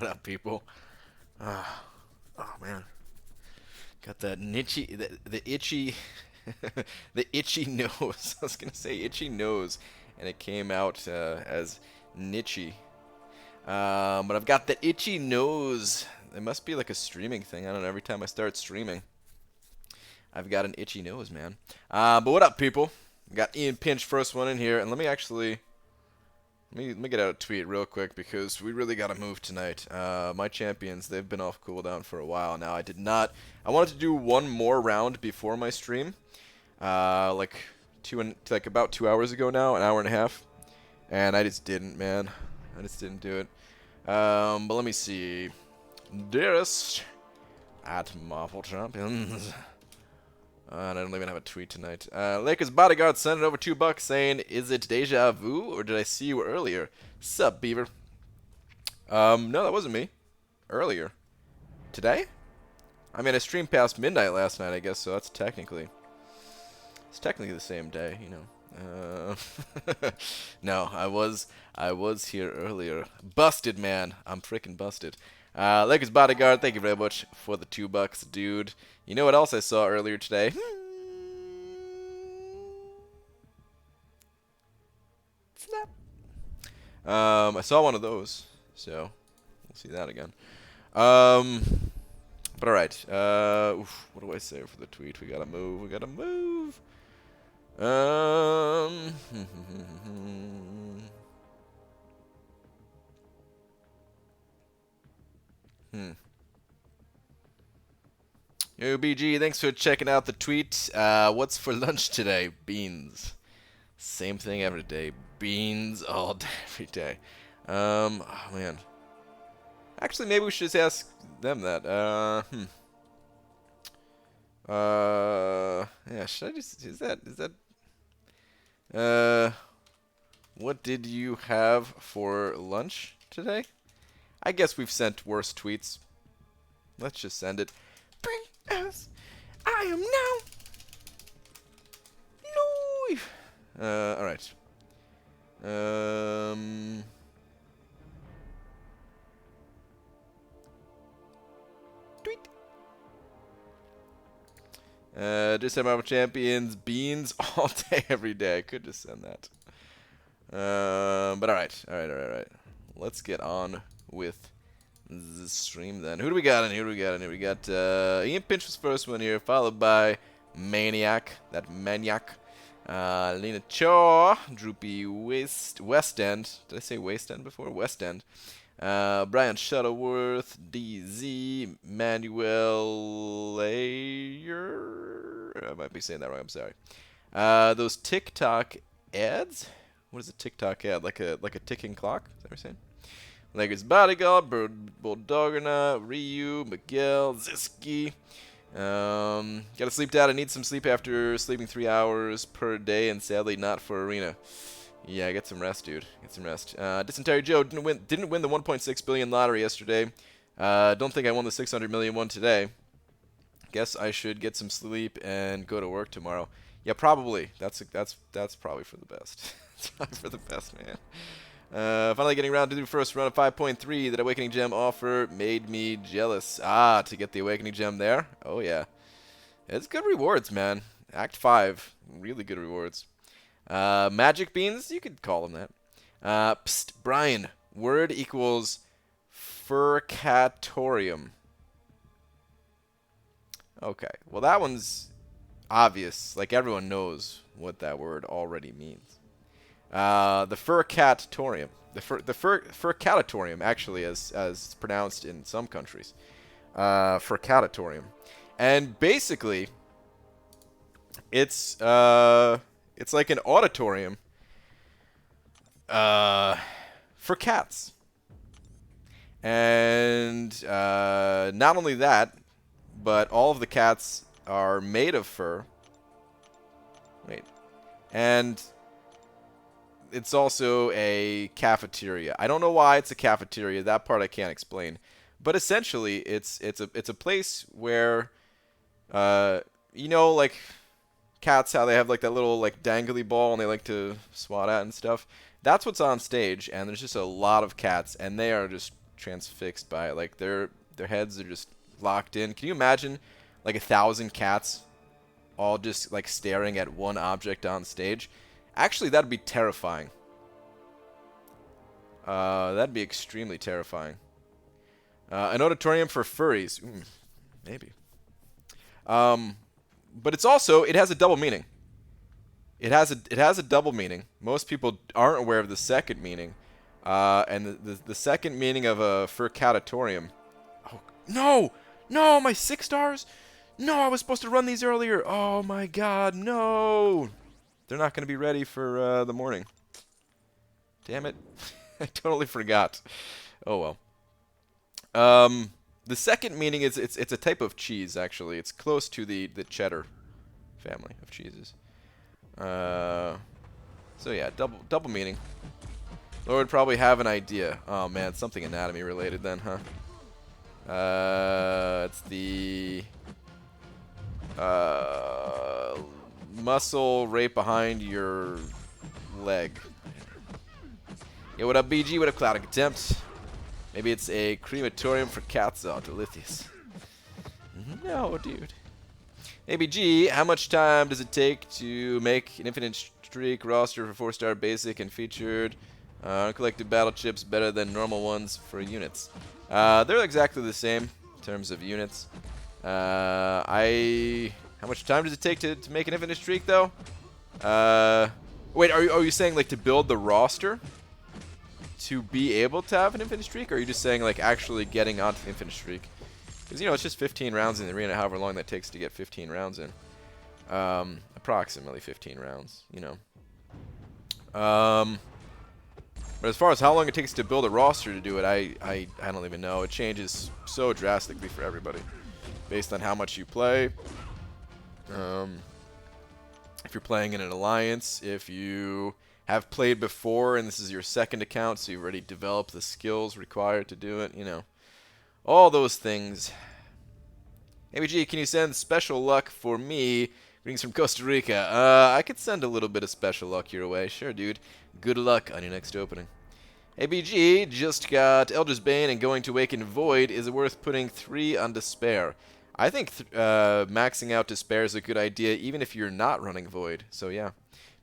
What up, people? Ah, oh man, got that itchy, the itchy, the itchy nose. I was gonna say itchy nose, and it came out as nitchy. But I've got the itchy nose. It must be like a streaming thing. I don't know. Every time I start streaming, I've got an itchy nose, man. But what up, people? Got Ian Pinch, first one in here, and let me actually. Let me get out a tweet real quick because we really got to move tonight. My champions, they've been off cooldown for a while now. I did not. I wanted to do one more round before my stream, like like about 2 hours ago now, an hour and a half, and I just didn't, man. I just didn't do it. But let me see. Dearest at Marvel Champions. I don't even have a tweet tonight. Lakers bodyguard sent it over $2 saying, "Is it deja vu or did I see you earlier?" Sup, Beaver? No, that wasn't me. Earlier. Today? I mean, I streamed past midnight last night, I guess, so it's technically the same day, you know. No, I was here earlier. Busted, man. I'm freaking busted. Lakers bodyguard, thank you very much for the $2, dude. You know what else I saw earlier today? Snap. I saw one of those, so we'll see that again. But all right. What do I say for the tweet? We gotta move. We gotta move. Yo, BG, thanks for checking out the tweet. What's for lunch today? Beans. Same thing every day. Beans all day, every day. Oh man. Actually, maybe we should just ask them that. Yeah, should I just, is that, what did you have for lunch today? I guess we've sent worse tweets. Let's just send it. As I am now. No. All right. Tweet. Just have Marvel Champions beans all day, every day. I could just send that. But all right. Let's get on with the stream then. Who do we got in here? We got Ian Pinch was first one here, followed by Maniac, that Maniac. Lena Chaw, Droopy West End. Did I say West End before? West End. Brian Shuttleworth, DZ, Manuel Layer. I might be saying that wrong. I'm sorry. Those TikTok ads. What is a TikTok ad? Like a ticking clock? Is that what you're saying? Lakers Bodyguard, Bulldoggerna, Ryu, Miguel, Ziski. Gotta sleep out. I need some sleep after sleeping 3 hours per day, and sadly not for arena. Yeah, get some rest, dude. Get some rest. Dysentery Joe didn't win the 1.6 billion lottery yesterday. Don't think I won the 600 million one today. Guess I should get some sleep and go to work tomorrow. Yeah, probably. That's probably for the best. It's probably for the best, man. Finally getting around to the first run of 5.3. That Awakening Gem offer made me jealous. To get the Awakening Gem there? Oh, yeah. It's good rewards, man. Act 5. Really good rewards. Magic Beans? You could call them that. Psst, Brian. Word equals Furcatorium. Okay. Well, that one's obvious. Like, everyone knows what that word already means. The Furcatorium. The Furcatorium, actually, as pronounced in some countries. Furcatorium. And basically, it's like an auditorium for cats. And not only that, but all of the cats are made of fur. Wait. And it's also a cafeteria. I don't know why it's a cafeteria. That part I can't explain. But essentially, it's a place where, you know, like cats, how they have like that little like dangly ball and they like to swat at and stuff. That's what's on stage, and there's just a lot of cats, and they are just transfixed by it. Like their heads are just locked in. Can you imagine like 1,000 cats all just like staring at one object on stage? Actually, that'd be terrifying. That'd be extremely terrifying. An auditorium for furries. Maybe. But it's also, it has a double meaning. It has a double meaning. Most people aren't aware of the second meaning. And the second meaning of a furcatorium. Oh, no! No, my 6 stars! No, I was supposed to run these earlier. Oh my god, no! They're not going to be ready for the morning. Damn it. I totally forgot. Oh well. The second meaning is it's a type of cheese, actually. It's close to the cheddar family of cheeses. So yeah, double meaning. Lord would probably have an idea. Oh man, something anatomy related then, huh? It's the muscle right behind your leg. Yo, what up, BG? What up, Clouding Contempt? Maybe it's a crematorium for cats. Oh, delicious. No, dude. Hey, BG, how much time does it take to make an infinite streak roster for 4-star basic and featured uncollected battle chips better than normal ones for units? They're exactly the same in terms of units. How much time does it take to make an infinite streak, though? Wait, are you saying, like, to build the roster to be able to have an infinite streak, or are you just saying, like, actually getting onto the infinite streak? Because, you know, it's just 15 rounds in the arena, however long that takes to get 15 rounds in. Approximately 15 rounds, you know. But as far as how long it takes to build a roster to do it, I don't even know. It changes so drastically for everybody based on how much you play. If you're playing in an alliance, if you have played before and this is your second account, so you've already developed the skills required to do it, you know. All those things. ABG, can you send special luck for me? Greetings from Costa Rica. I could send a little bit of special luck your way. Sure, dude. Good luck on your next opening. ABG just got Elder's Bane and going to Awaken Void. Is it worth putting 3 on Despair? I think maxing out Despair is a good idea, even if you're not running Void. So, yeah.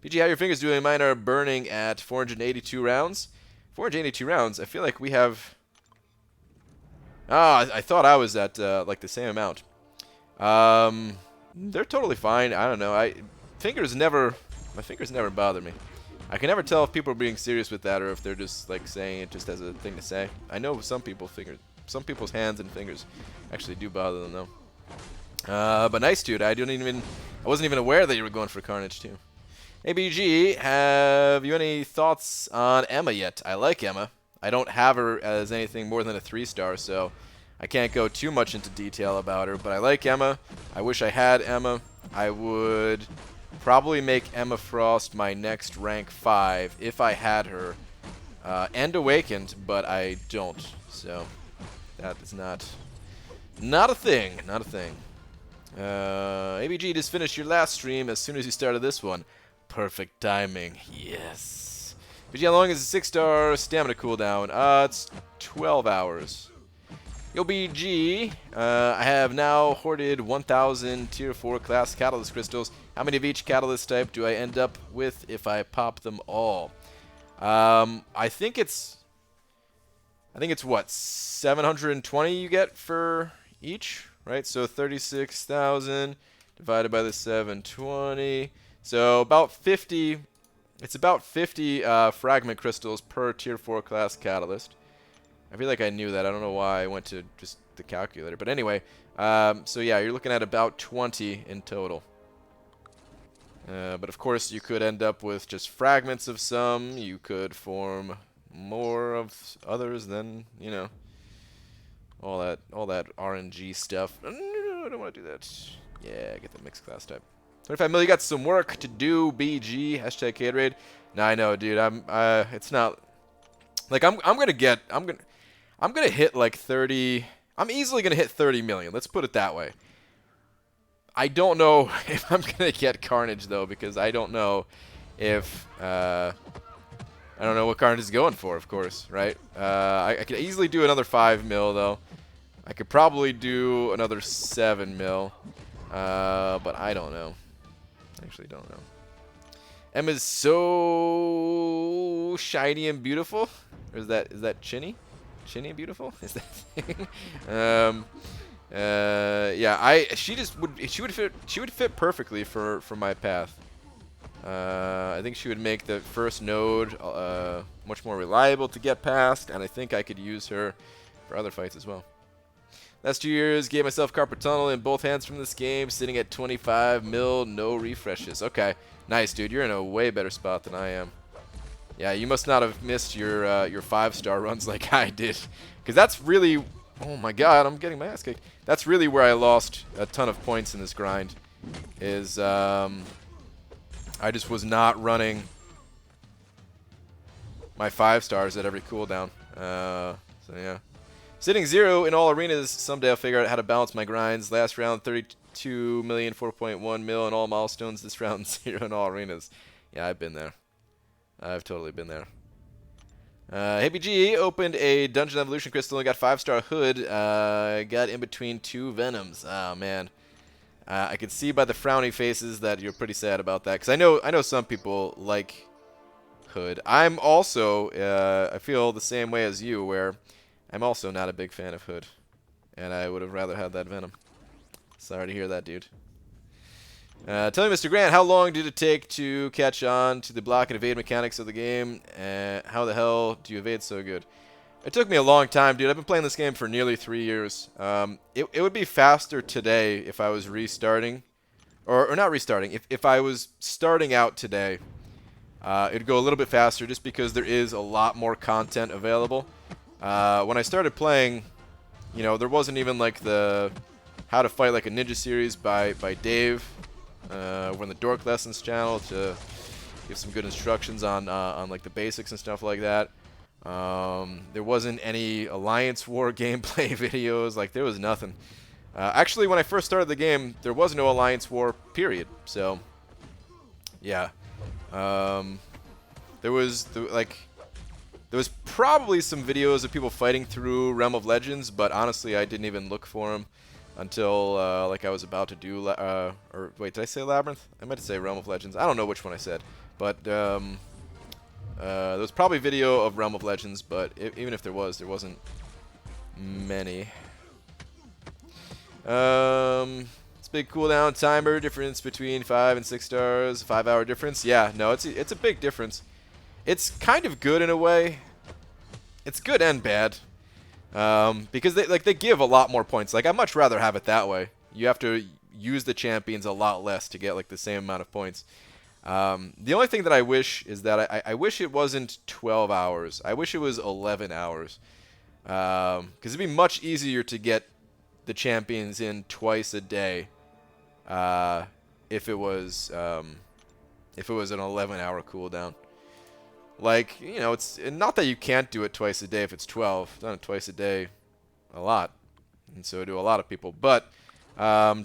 BG, how are your fingers doing? Mine are burning at 482 rounds. 482 rounds? I feel like we have... I thought I was at, like, the same amount. They're totally fine. I don't know. My fingers never bother me. I can never tell if people are being serious with that or if they're just, like, saying it just as a thing to say. I know some people's hands and fingers actually do bother them, though. But nice, dude. I wasn't even aware that you were going for Carnage, too. Hey, BG, have you any thoughts on Emma yet? I like Emma. I don't have her as anything more than a 3-star, so I can't go too much into detail about her. But I like Emma. I wish I had Emma. I would probably make Emma Frost my next rank 5 if I had her. And Awakened, but I don't. So that is not a thing. Not a thing. ABG, just finished your last stream as soon as you started this one. Perfect timing. Yes. BG, how long is a 6-star stamina cooldown? It's 12 hours. Yo, BG, I have now hoarded 1,000 tier 4 class catalyst crystals. How many of each catalyst type do I end up with if I pop them all? I think it's what, 720 you get for each, right? So 36,000 divided by the 720. So about 50. It's about 50 fragment crystals per tier 4 class catalyst. I feel like I knew that. I don't know why I went to just the calculator. But anyway, so yeah, you're looking at about 20 in total. But of course, you could end up with just fragments of some. You could form more of others than, you know, all that RNG stuff. I don't want to do that. Yeah, get the mixed class type. 25 million, you got some work to do, BG. Hashtag Caterade. Nah, I know, dude. It's not like I'm gonna hit like 30. I'm easily gonna hit 30 million. Let's put it that way. I don't know if I'm gonna get Carnage though, because I don't know if I don't know what Carnage is going for, of course, right? I could easily do another 5 mil, though. I could probably do another 7 mil. But I don't know. I actually don't know. Emma's so shiny and beautiful. Or is that Chinny? Chinny and beautiful? Is that thing? Yeah, she would fit perfectly for my path. I think she would make the first node much more reliable to get past, and I think I could use her for other fights as well. Last 2 years, gave myself carpal tunnel in both hands from this game, sitting at 25 mil, no refreshes. Okay, nice, dude. You're in a way better spot than I am. Yeah, you must not have missed your 5-star runs like I did, because that's really, oh my God, I'm getting my ass kicked. That's really where I lost a ton of points in this grind. Is I just was not running my 5-stars at every cooldown. So yeah. Sitting 0 in all arenas. Someday I'll figure out how to balance my grinds. Last round 32 million, 4.1 mil in all milestones. This round 0 in all arenas. Yeah, I've been there. I've totally been there. Hey BG opened a Dungeon Evolution Crystal and got 5-star hood. Got in between 2 Venoms. Oh man. I could see by the frowny faces that you're pretty sad about that, because I know some people like hood. I'm also I feel the same way as you, where I'm also not a big fan of hood, and I would have rather had that Venom. Sorry to hear that, dude. Tell me, Mr. Grant, how long did it take to catch on to the block and evade mechanics of the game? How the hell do you evade so good? It took me a long time, dude. I've been playing this game for nearly 3 years. It would be faster today if I was restarting. Or not restarting. If I was starting out today, it'd go a little bit faster just because there is a lot more content available. When I started playing, you know, there wasn't even like the How to Fight Like a Ninja series by Dave. We're in the Dork Lessons channel to give some good instructions on like the basics and stuff like that. There wasn't any Alliance War gameplay videos. Like, there was nothing. Actually, when I first started the game, there was no Alliance War, period. So, yeah. There was probably some videos of people fighting through Realm of Legends, but honestly, I didn't even look for them until like I was about to do, or wait, did I say Labyrinth? I meant to say Realm of Legends. I don't know which one I said, but there was probably video of Realm of Legends, but even if there wasn't many. It's a big cooldown timer difference between 5 and 6 stars, 5-hour difference. Yeah, no, it's a big difference. It's kind of good in a way. It's good and bad. Because they give a lot more points. Like, I'd much rather have it that way. You have to use the champions a lot less to get like the same amount of points. The only thing that I wish is that I wish it wasn't 12 hours. I wish it was 11 hours. Because it'd be much easier to get the champions in twice a day if it was an 11-hour cooldown. Like, you know, it's not that you can't do it twice a day if it's 12. I've done it twice a day a lot, and so do a lot of people. But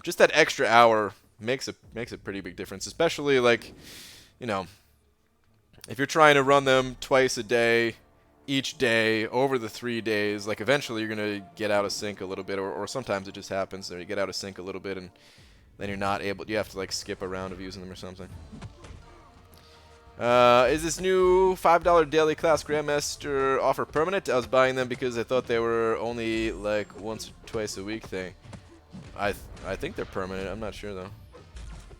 just that extra hour makes a pretty big difference, especially, like, you know, if you're trying to run them twice a day, each day, over the 3 days, like, eventually you're going to get out of sync a little bit, or sometimes it just happens that you get out of sync a little bit, and then you're not able, you have to, like, skip a round of using them or something. Is this new $5 daily class Grandmaster offer permanent? I was buying them because I thought they were only like once or twice a week thing. I think they're permanent. I'm not sure though.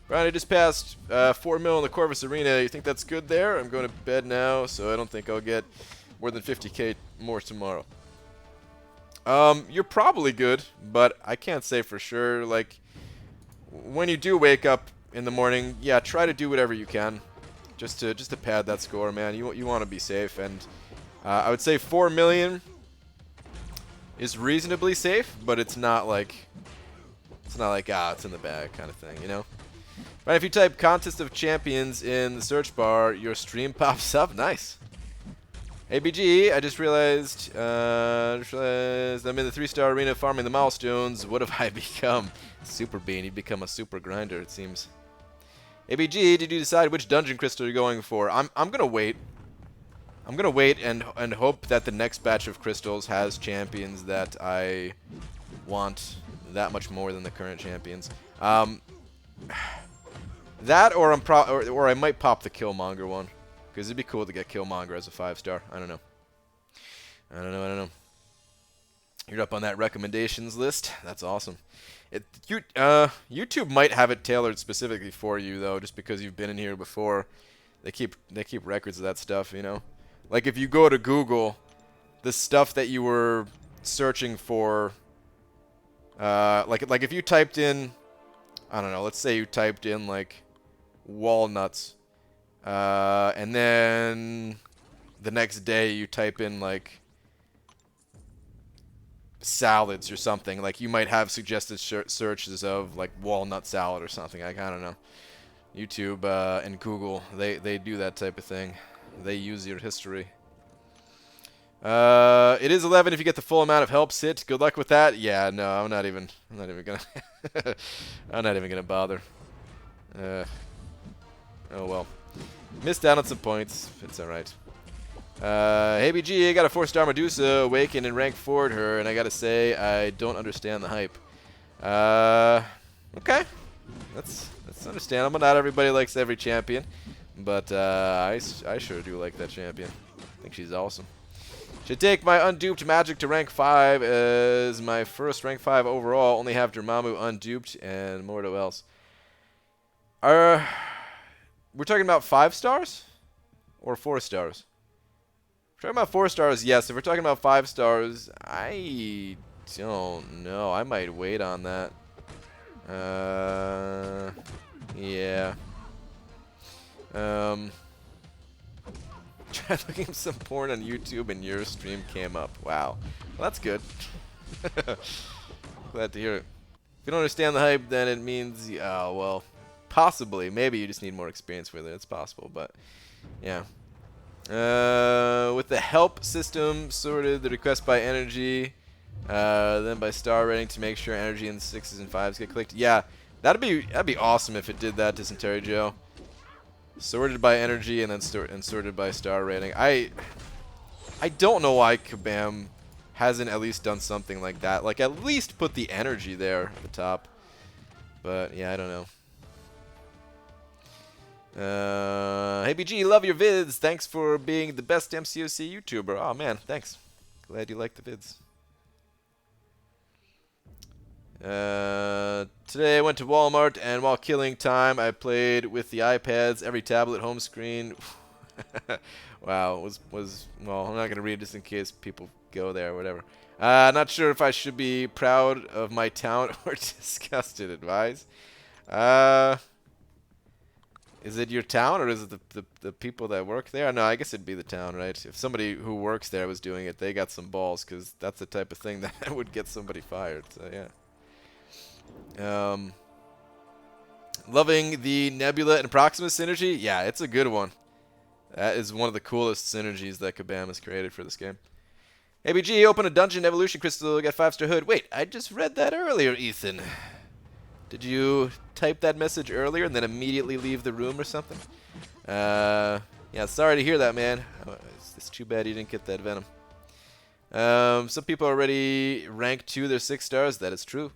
Brian, I just passed 4 mil in the Corvus Arena. You think that's good there? I'm going to bed now, so I don't think I'll get more than 50k more tomorrow. You're probably good, but I can't say for sure. Like, when you do wake up in the morning, yeah, try to do whatever you can. Just to pad that score, man. You want to be safe, and I would say 4 million is reasonably safe, but it's not like it's in the bag kind of thing, you know. Right, if you type Contest of Champions in the search bar, your stream pops up. Nice. Hey BG, I just realized I'm in the 3-star arena farming the milestones. What have I become? Super Bean. You've become a super grinder, it seems. ABG, did you decide which dungeon crystal you're going for? I'm gonna wait. I'm gonna wait and hope that the next batch of crystals has champions that I want that much more than the current champions. That or or I might pop the Killmonger one, because it'd be cool to get Killmonger as a 5-star. I don't know. I don't know. You're up on that recommendations list. That's awesome. YouTube might have it tailored specifically for you though, just because you've been in here before. They keep records of that stuff, you know. Like if you go to Google, the stuff that you were searching for, like if you typed in, I don't know, let's say you typed in like walnuts, and then the next day you type in like salads or something. Like you might have suggested searches of like walnut salad or something. Like I don't know. YouTube and Google, they do that type of thing. They use your history. It is 11 if you get the full amount of help sit. Good luck with that. Yeah, no, I'm not even gonna I'm not even gonna bother. Oh well. Missed out on some points. It's alright. Hey BG, I got a 4-star Medusa awakened in rank 4 to her, and I gotta say I don't understand the hype. Okay. That's understandable. Not everybody likes every champion, but I sure do like that champion. I think she's awesome. Should take my unduped magic to rank 5 as my first rank 5 overall. Only have Dormammu unduped and Mordo else. We're talking about 5 stars or 4 stars? We're talking about 4 stars, yes. If we're talking about 5 stars, I don't know. I might wait on that. Yeah. Tried looking at some porn on YouTube and your stream came up. Wow. Well, that's good. Glad to hear it. If you don't understand the hype, then it means, well, possibly. Maybe you just need more experience with it. It's possible, but yeah. With the help system sorted, the request by energy, then by star rating to make sure energy in 6s and 5s get clicked. Yeah, that'd be awesome if it did that, Dysentery Joe. Sorted by energy and then sorted by star rating. I don't know why Kabam hasn't at least done something like that. Like at least put the energy there at the top. But yeah, I don't know. Hey BG, love your vids. Thanks for being the best MCOC YouTuber. Oh man, thanks. Glad you like the vids. Today I went to Walmart and while killing time I played with the iPads, every tablet, home screen. Wow, well, I'm not gonna read it just in case people go there or whatever. Not sure if I should be proud of my talent or disgusted. Advise. Is it your town or is it the people that work there? No, I guess it'd be the town, right? If somebody who works there was doing it, they got some balls, because that's the type of thing that would get somebody fired. So yeah. Loving the Nebula and Proxima synergy. Yeah, it's a good one. That is one of the coolest synergies that Kabam has created for this game. ABG, open a dungeon evolution crystal, get 5-star hood. Wait, I just read that earlier, Ethan. Did you type that message earlier and then immediately leave the room or something? Yeah, sorry to hear that, man. It's too bad you didn't get that Venom. Some people already ranked 2 their 6 stars. That is true.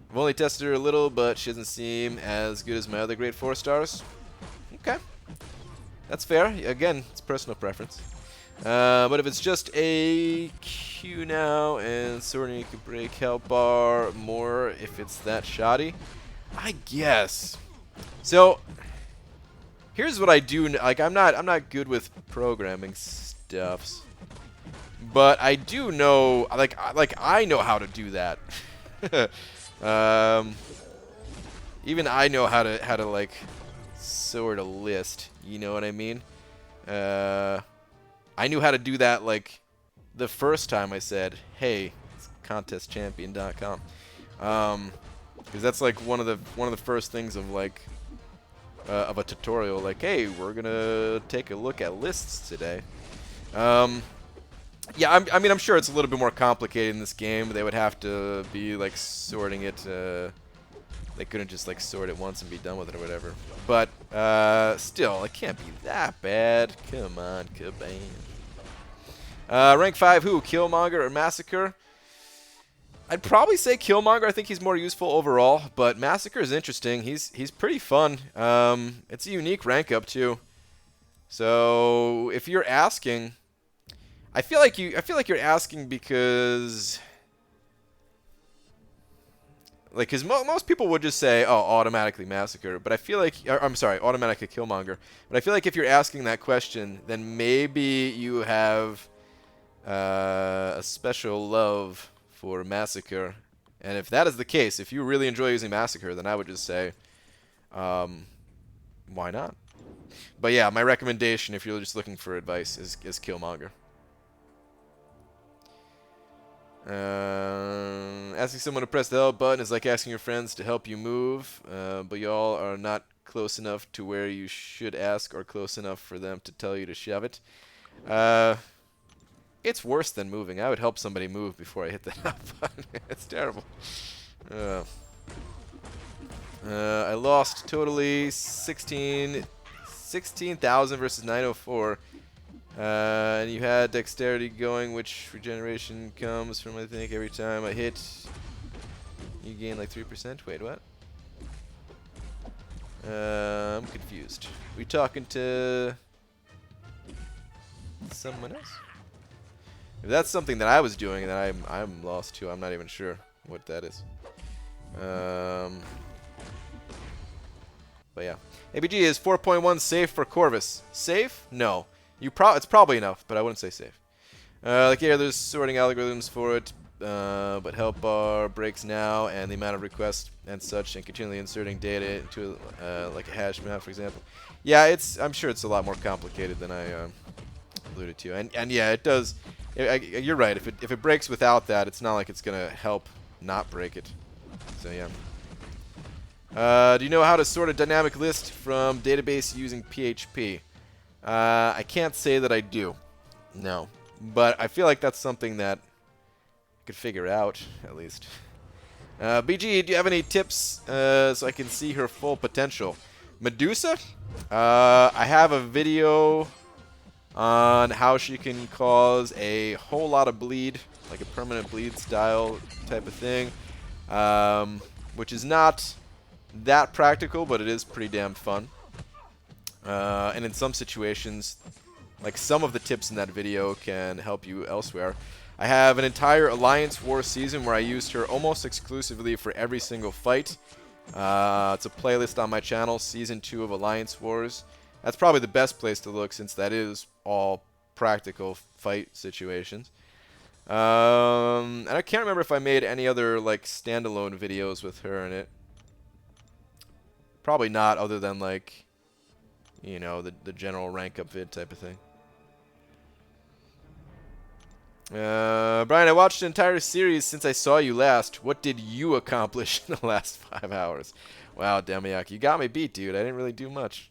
I've only tested her a little, but she doesn't seem as good as my other great 4 stars. Okay. That's fair. Again, it's personal preference. But if it's just a Q now and sorting you can break help bar more if it's that shoddy, I guess. So here's what I do. Like I'm not good with programming stuffs, but I do know. Like I know how to do that. Even I know how to like sort a list. You know what I mean? I knew how to do that like the first time I said, "Hey, it's ContestChampion.com," because that's like one of the first things of like of a tutorial. Like, hey, we're gonna take a look at lists today. Yeah, I mean, I'm sure it's a little bit more complicated in this game. They would have to be like sorting it. They couldn't just like sort it once and be done with it or whatever. But still, it can't be that bad. Come on, Kabam. Rank 5 who? Killmonger or Massacre? I'd probably say Killmonger. I think he's more useful overall, but Massacre is interesting. He's pretty fun. It's a unique rank up too. So if you're asking, I feel like you're asking because because most people would just say, oh, automatically Massacre, but I feel like, I'm sorry, automatically Killmonger. But I feel like if you're asking that question, then maybe you have a special love for Massacre. And if that is the case, if you really enjoy using Massacre, then I would just say, why not? But yeah, my recommendation, if you're just looking for advice, is Killmonger. Asking someone to press the L button is like asking your friends to help you move, but y'all are not close enough to where you should ask or close enough for them to tell you to shove it. It's worse than moving. I would help somebody move before I hit the L button. It's terrible. I lost totally 16,000 versus 904. And you had dexterity going, which regeneration comes from, I think, every time I hit, you gain like 3%. Wait, what? I'm confused. We talking to someone else? If that's something that I was doing, then I'm lost too. I'm not even sure what that is. But yeah, ABG is 4.1 safe for Corvus. Safe? No. It's probably enough, but I wouldn't say safe. Like here, there's sorting algorithms for it, but help bar breaks now, and the amount of requests and such, and continually inserting data into like a hash map, for example. Yeah, I'm sure it's a lot more complicated than I alluded to, and yeah, it does. You're right. If it breaks without that, it's not like it's gonna help not break it. So yeah. Do you know how to sort a dynamic list from database using PHP? I can't say that I do. No. But I feel like that's something that I could figure out, at least. BG, do you have any tips so I can see her full potential? Medusa? I have a video on how she can cause a whole lot of bleed, like a permanent bleed style type of thing, which is not that practical, but it is pretty damn fun. And in some situations, like some of the tips in that video can help you elsewhere. I have an entire Alliance War season where I used her almost exclusively for every single fight. It's a playlist on my channel, Season 2 of Alliance Wars. That's probably the best place to look since that is all practical fight situations. And I can't remember if I made any other like standalone videos with her in it. Probably not, other than like, you know, the general rank up vid type of thing. Brian, I watched the entire series since I saw you last. What did you accomplish in the last 5 hours? Wow, Demiak, you got me beat, dude. I didn't really do much.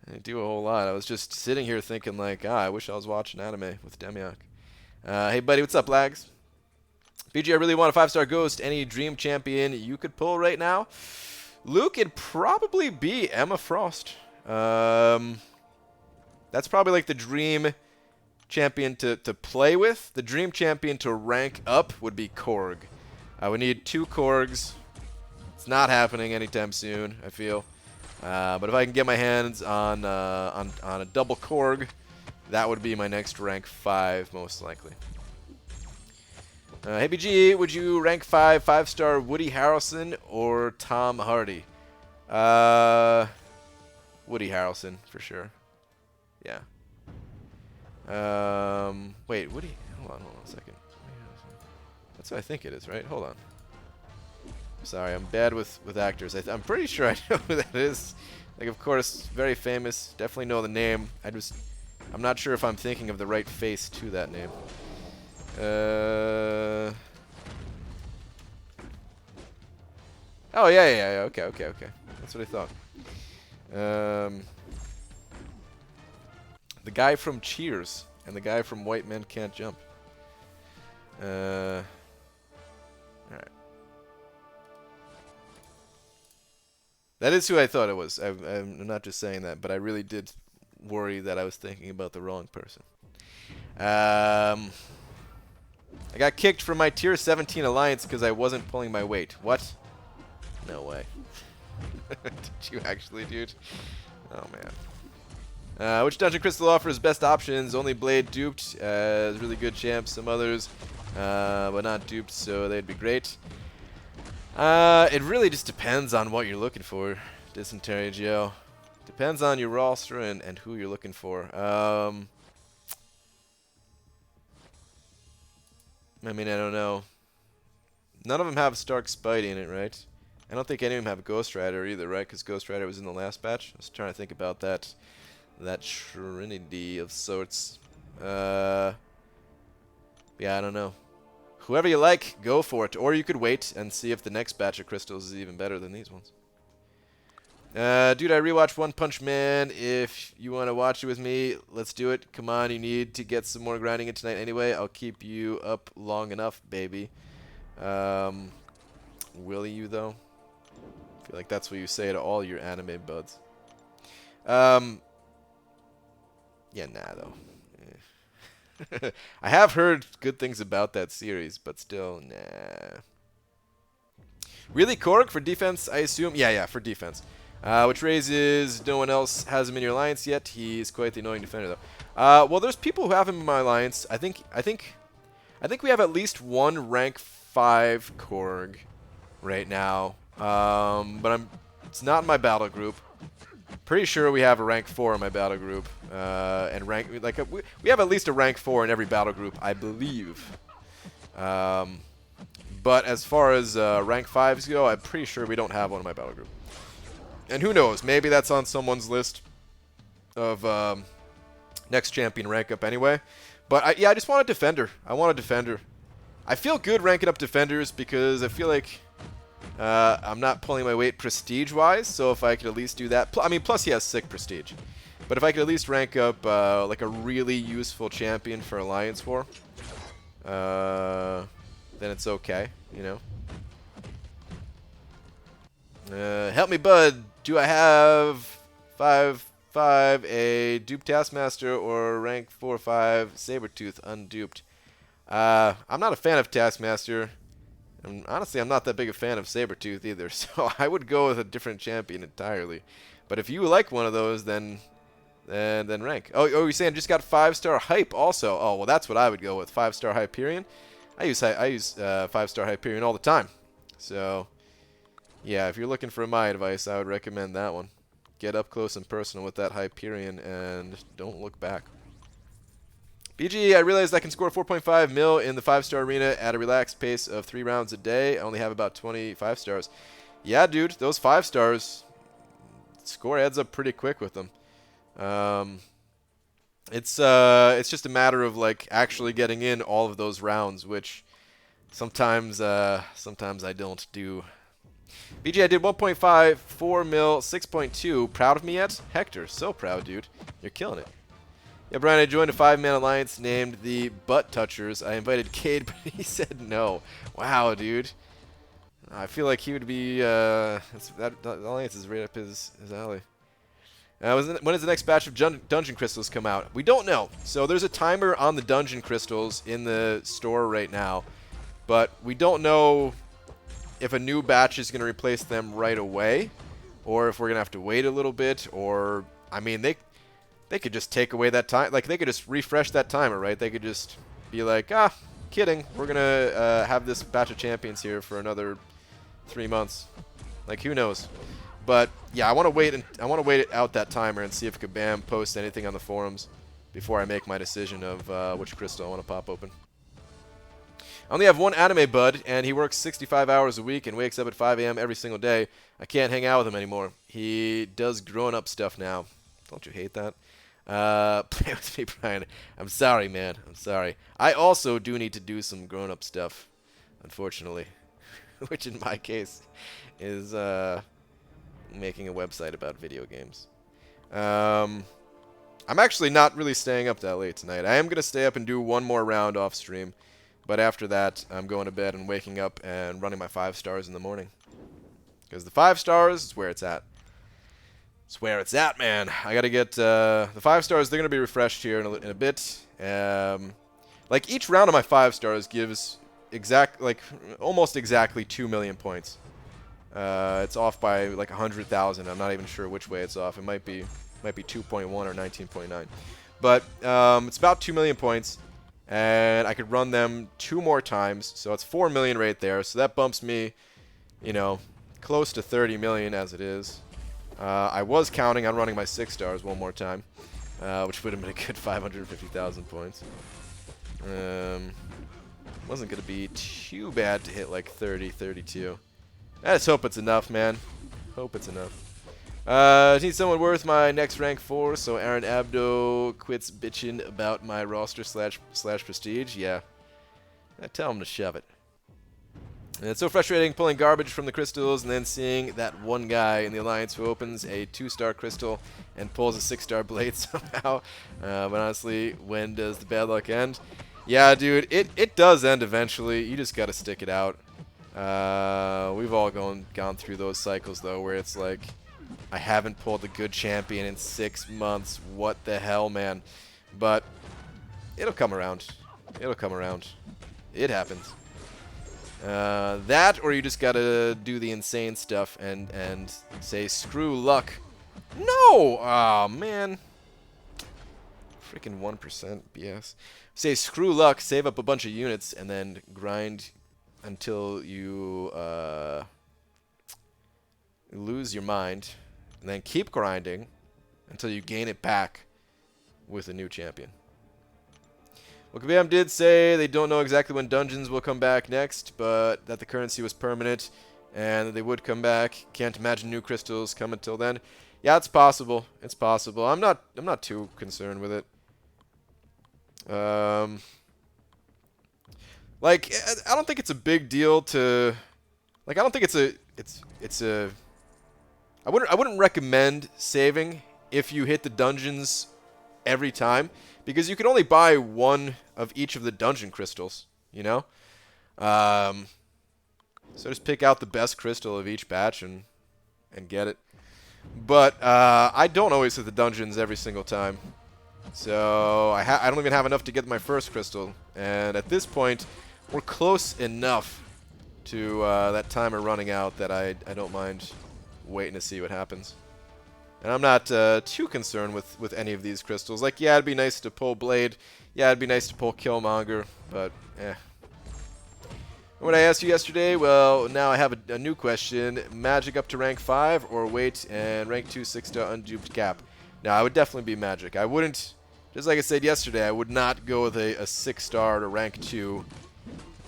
I didn't do a whole lot. I was just sitting here thinking like, I wish I was watching anime with Demiak. Hey, buddy, what's up, Lags? BG, I really want a 5-star ghost. Any dream champion you could pull right now? Luke, it'd probably be Emma Frost. That's probably like the dream champion to play with. The dream champion to rank up would be Korg. I would need 2 Korgs. It's not happening anytime soon, I feel. But if I can get my hands on a double Korg, that would be my next rank 5, most likely. Hey BG, would you rank 5-star Woody Harrelson or Tom Hardy? Woody Harrelson, for sure. Yeah. Wait, Woody... Hold on a second. That's what I think it is, right? Hold on. Sorry, I'm bad with actors. I'm pretty sure I know who that is. Like, of course, very famous. Definitely know the name. I'm not sure if I'm thinking of the right face to that name. Oh, yeah. Okay. That's what I thought. The guy from Cheers and the guy from White Men Can't Jump. Alright. That is who I thought it was. I'm not just saying that, but I really did worry that I was thinking about the wrong person. I got kicked from my tier 17 alliance because I wasn't pulling my weight. What? No way. Did you actually, dude? Oh, man. Which Dungeon Crystal offers best options? Only Blade duped. Is really good champs. Some others, but not duped, so they'd be great. It really just depends on what you're looking for, Dysentery Geo. Depends on your roster and who you're looking for. I mean, I don't know. None of them have Stark Spidey in it, right? I don't think any of them have Ghost Rider either, right? Because Ghost Rider was in the last batch. I was trying to think about that trinity of sorts. Yeah, I don't know. Whoever you like, go for it. Or you could wait and see if the next batch of crystals is even better than these ones. Dude, I rewatched One Punch Man. If you want to watch it with me, let's do it. Come on, you need to get some more grinding in tonight anyway. I'll keep you up long enough, baby. Will you, though? I feel like that's what you say to all your anime buds. Yeah, nah, though. I have heard good things about that series, but still, nah. Really, Korg for defense, I assume? Yeah, for defense. Which raises no one else has him in your alliance yet. He's quite the annoying defender, though. Well, there's people who have him in my alliance. I think we have at least one rank 5 Korg right now. But it's not in my battle group. Pretty sure we have a rank 4 in my battle group. And we have at least a rank 4 in every battle group, I believe. But as far as rank 5s go, I'm pretty sure we don't have one in my battle group. And who knows, maybe that's on someone's list of next champion rank up anyway. But I just want a defender. I want a defender. I feel good ranking up defenders because I feel like I'm not pulling my weight prestige-wise. So if I could at least do that, I mean, plus he has sick prestige. But if I could at least rank up like a really useful champion for Alliance War, then it's okay, you know. Help me, bud. Do I have 5/5 a dupe Taskmaster or rank 4/5 Sabretooth unduped? I'm not a fan of Taskmaster. And honestly, I'm not that big a fan of Sabretooth either, so I would go with a different champion entirely. But if you like one of those, then rank. Oh, you're saying just got 5-star hype also? Oh, well, that's what I would go with. 5-star Hyperion. I use 5-star Hyperion all the time. So yeah, if you're looking for my advice, I would recommend that one. Get up close and personal with that Hyperion and don't look back. BG, I realized I can score 4.5 mil in the 5-star arena at a relaxed pace of 3 rounds a day. I only have about 25 stars. Yeah, dude, those 5 stars, score adds up pretty quick with them. It's just a matter of like actually getting in all of those rounds, which sometimes I don't do. BG, I did 1.5, 4 mil, 6.2. Proud of me yet? Hector, so proud, dude. You're killing it. Yeah, Brian, I joined a 5-man alliance named the Butt Touchers. I invited Cade, but he said no. Wow, dude. I feel like he would be, that alliance is right up his alley. When does the next batch of dungeon crystals come out? We don't know. So there's a timer on the dungeon crystals in the store right now, but we don't know if a new batch is going to replace them right away, or if we're going to have to wait a little bit, or, I mean, they could just take away that time. Like, they could just refresh that timer, right? They could just be like, kidding. We're going to have this batch of champions here for another 3 months. Like, who knows? But, yeah, I want to wait out that timer and see if Kabam posts anything on the forums before I make my decision of which crystal I want to pop open. I only have one anime bud, and he works 65 hours a week and wakes up at 5 a.m. every single day. I can't hang out with him anymore. He does grown-up stuff now. Don't you hate that? Play with me, Brian. I'm sorry, man. I'm sorry. I also do need to do some grown-up stuff, unfortunately. Which, in my case, is making a website about video games. I'm actually not really staying up that late tonight. I am going to stay up and do one more round off stream. But after that, I'm going to bed and waking up and running my 5 stars in the morning. Because the 5 stars is where it's at. That's where it's at, man. I gotta get the 5 stars. They're gonna be refreshed here in a bit. Like each round of my 5 stars gives almost exactly 2 million points. It's off by like 100,000. I'm not even sure which way it's off. It might be 2.1 or 19.9. But it's about 2 million points, and I could run them 2 more times, so it's 4 million right there. So that bumps me, you know, close to 30 million as it is. I was counting on running my 6 stars 1 more time, which would have been a good 550,000 points. Wasn't going to be too bad to hit like 30, 32. I just hope it's enough, man. Hope it's enough. Need someone worth my next rank 4, so Aaron Abdo quits bitching about my roster slash prestige. Yeah. I tell him to shove it. And it's so frustrating pulling garbage from the crystals and then seeing that one guy in the Alliance who opens a 2-star crystal and pulls a 6-star blade somehow. But honestly, when does the bad luck end? Yeah, dude, it does end eventually. You just got to stick it out. We've all gone through those cycles, though, where it's like, I haven't pulled a good champion in 6 months. What the hell, man? But it'll come around. It'll come around. It happens. That, or you just gotta do the insane stuff and say, screw luck. No! Aw, man. Freaking 1% BS. Say, screw luck, save up a bunch of units, and then grind until you lose your mind, and then keep grinding until you gain it back with a new champion. Well, Kabam did say they don't know exactly when dungeons will come back next, but that the currency was permanent and that they would come back. Can't imagine new crystals come until then. Yeah, it's possible. It's possible. I'm not too concerned with it. Like, I don't think it's a big deal to, like, I don't think I wouldn't recommend saving if you hit the dungeons every time, because you can only buy 1 of each of the dungeon crystals, you know? So just pick out the best crystal of each batch and get it. But I don't always hit the dungeons every single time. So I don't even have enough to get my first crystal. And at this point, we're close enough to that timer running out that I don't mind waiting to see what happens. And I'm not too concerned with any of these crystals. Like, yeah, it'd be nice to pull Blade. Yeah, it'd be nice to pull Killmonger. But, eh. What I asked you yesterday, well, now I have a new question. Magic up to rank 5 or wait and rank 2 6-star unduped cap? Now, I would definitely be Magic. I wouldn't, just like I said yesterday, I would not go with a 6-star to rank 2,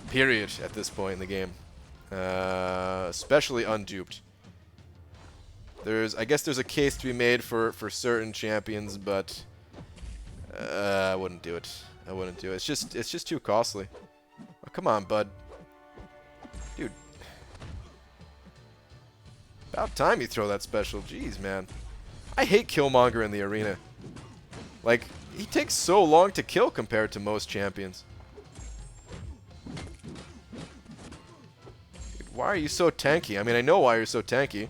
period, at this point in the game. Especially unduped. I guess there's a case to be made for certain champions, but I wouldn't do it. I wouldn't do it. It's just too costly. Oh, come on, bud. Dude. About time you throw that special. Jeez, man. I hate Killmonger in the arena. Like, he takes so long to kill compared to most champions. Dude, why are you so tanky? I mean, I know why you're so tanky.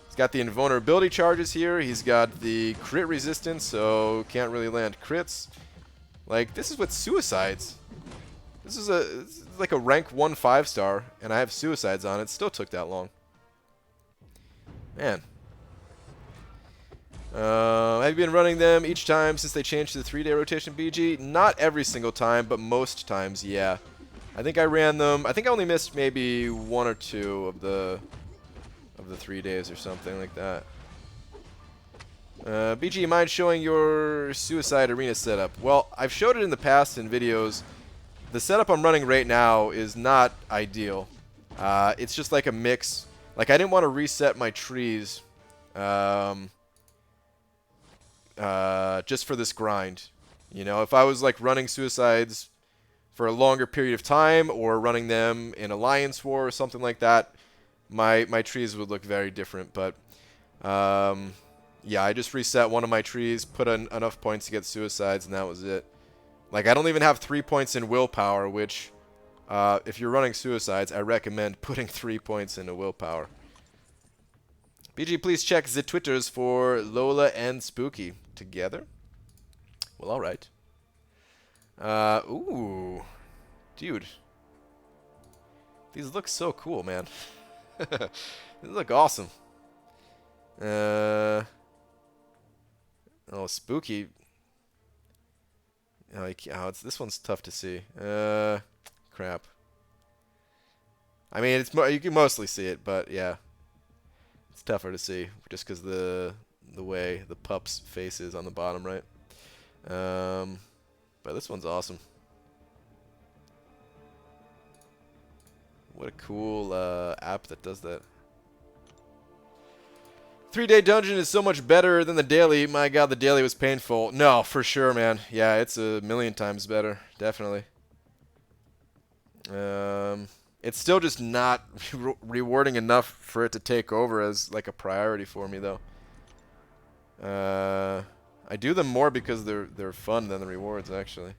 He's got the invulnerability charges here. He's got the crit resistance, so can't really land crits. Like, this is with suicides. This is like a rank 1 5-star, and I have suicides on it. Still took that long. Man. Have you been running them each time since they changed to the 3-day rotation, BG? Not every single time, but most times, yeah. I think I ran them. I think I only missed maybe 1 or 2 of the 3 days or something like that. BG, you mind showing your Suicide Arena setup? Well, I've showed it in the past in videos. The setup I'm running right now is not ideal. It's just like a mix. Like, I didn't want to reset my trees just for this grind. You know, if I was like running Suicides for a longer period of time or running them in Alliance War or something like that, my trees would look very different. But yeah, I just reset one of my trees, put enough points to get Suicides, and that was it. Like, I don't even have 3 points in willpower, which, if you're running Suicides, I recommend putting 3 points into willpower. BG, please check the Twitters for Lola and Spooky together. Well, all right. Ooh, dude, these look so cool, man. These look awesome. Oh, Spooky. Oh, this one's tough to see. Crap. I mean, you can mostly see it, but yeah, it's tougher to see just because the way the pup's face is on the bottom right. But this one's awesome. What a cool app that does that. 3-day dungeon is so much better than the daily. My god, the daily was painful. No, for sure, man. Yeah, it's a million times better. Definitely. It's still just not rewarding enough for it to take over as like a priority for me, though. I do them more because they're fun than the rewards, actually.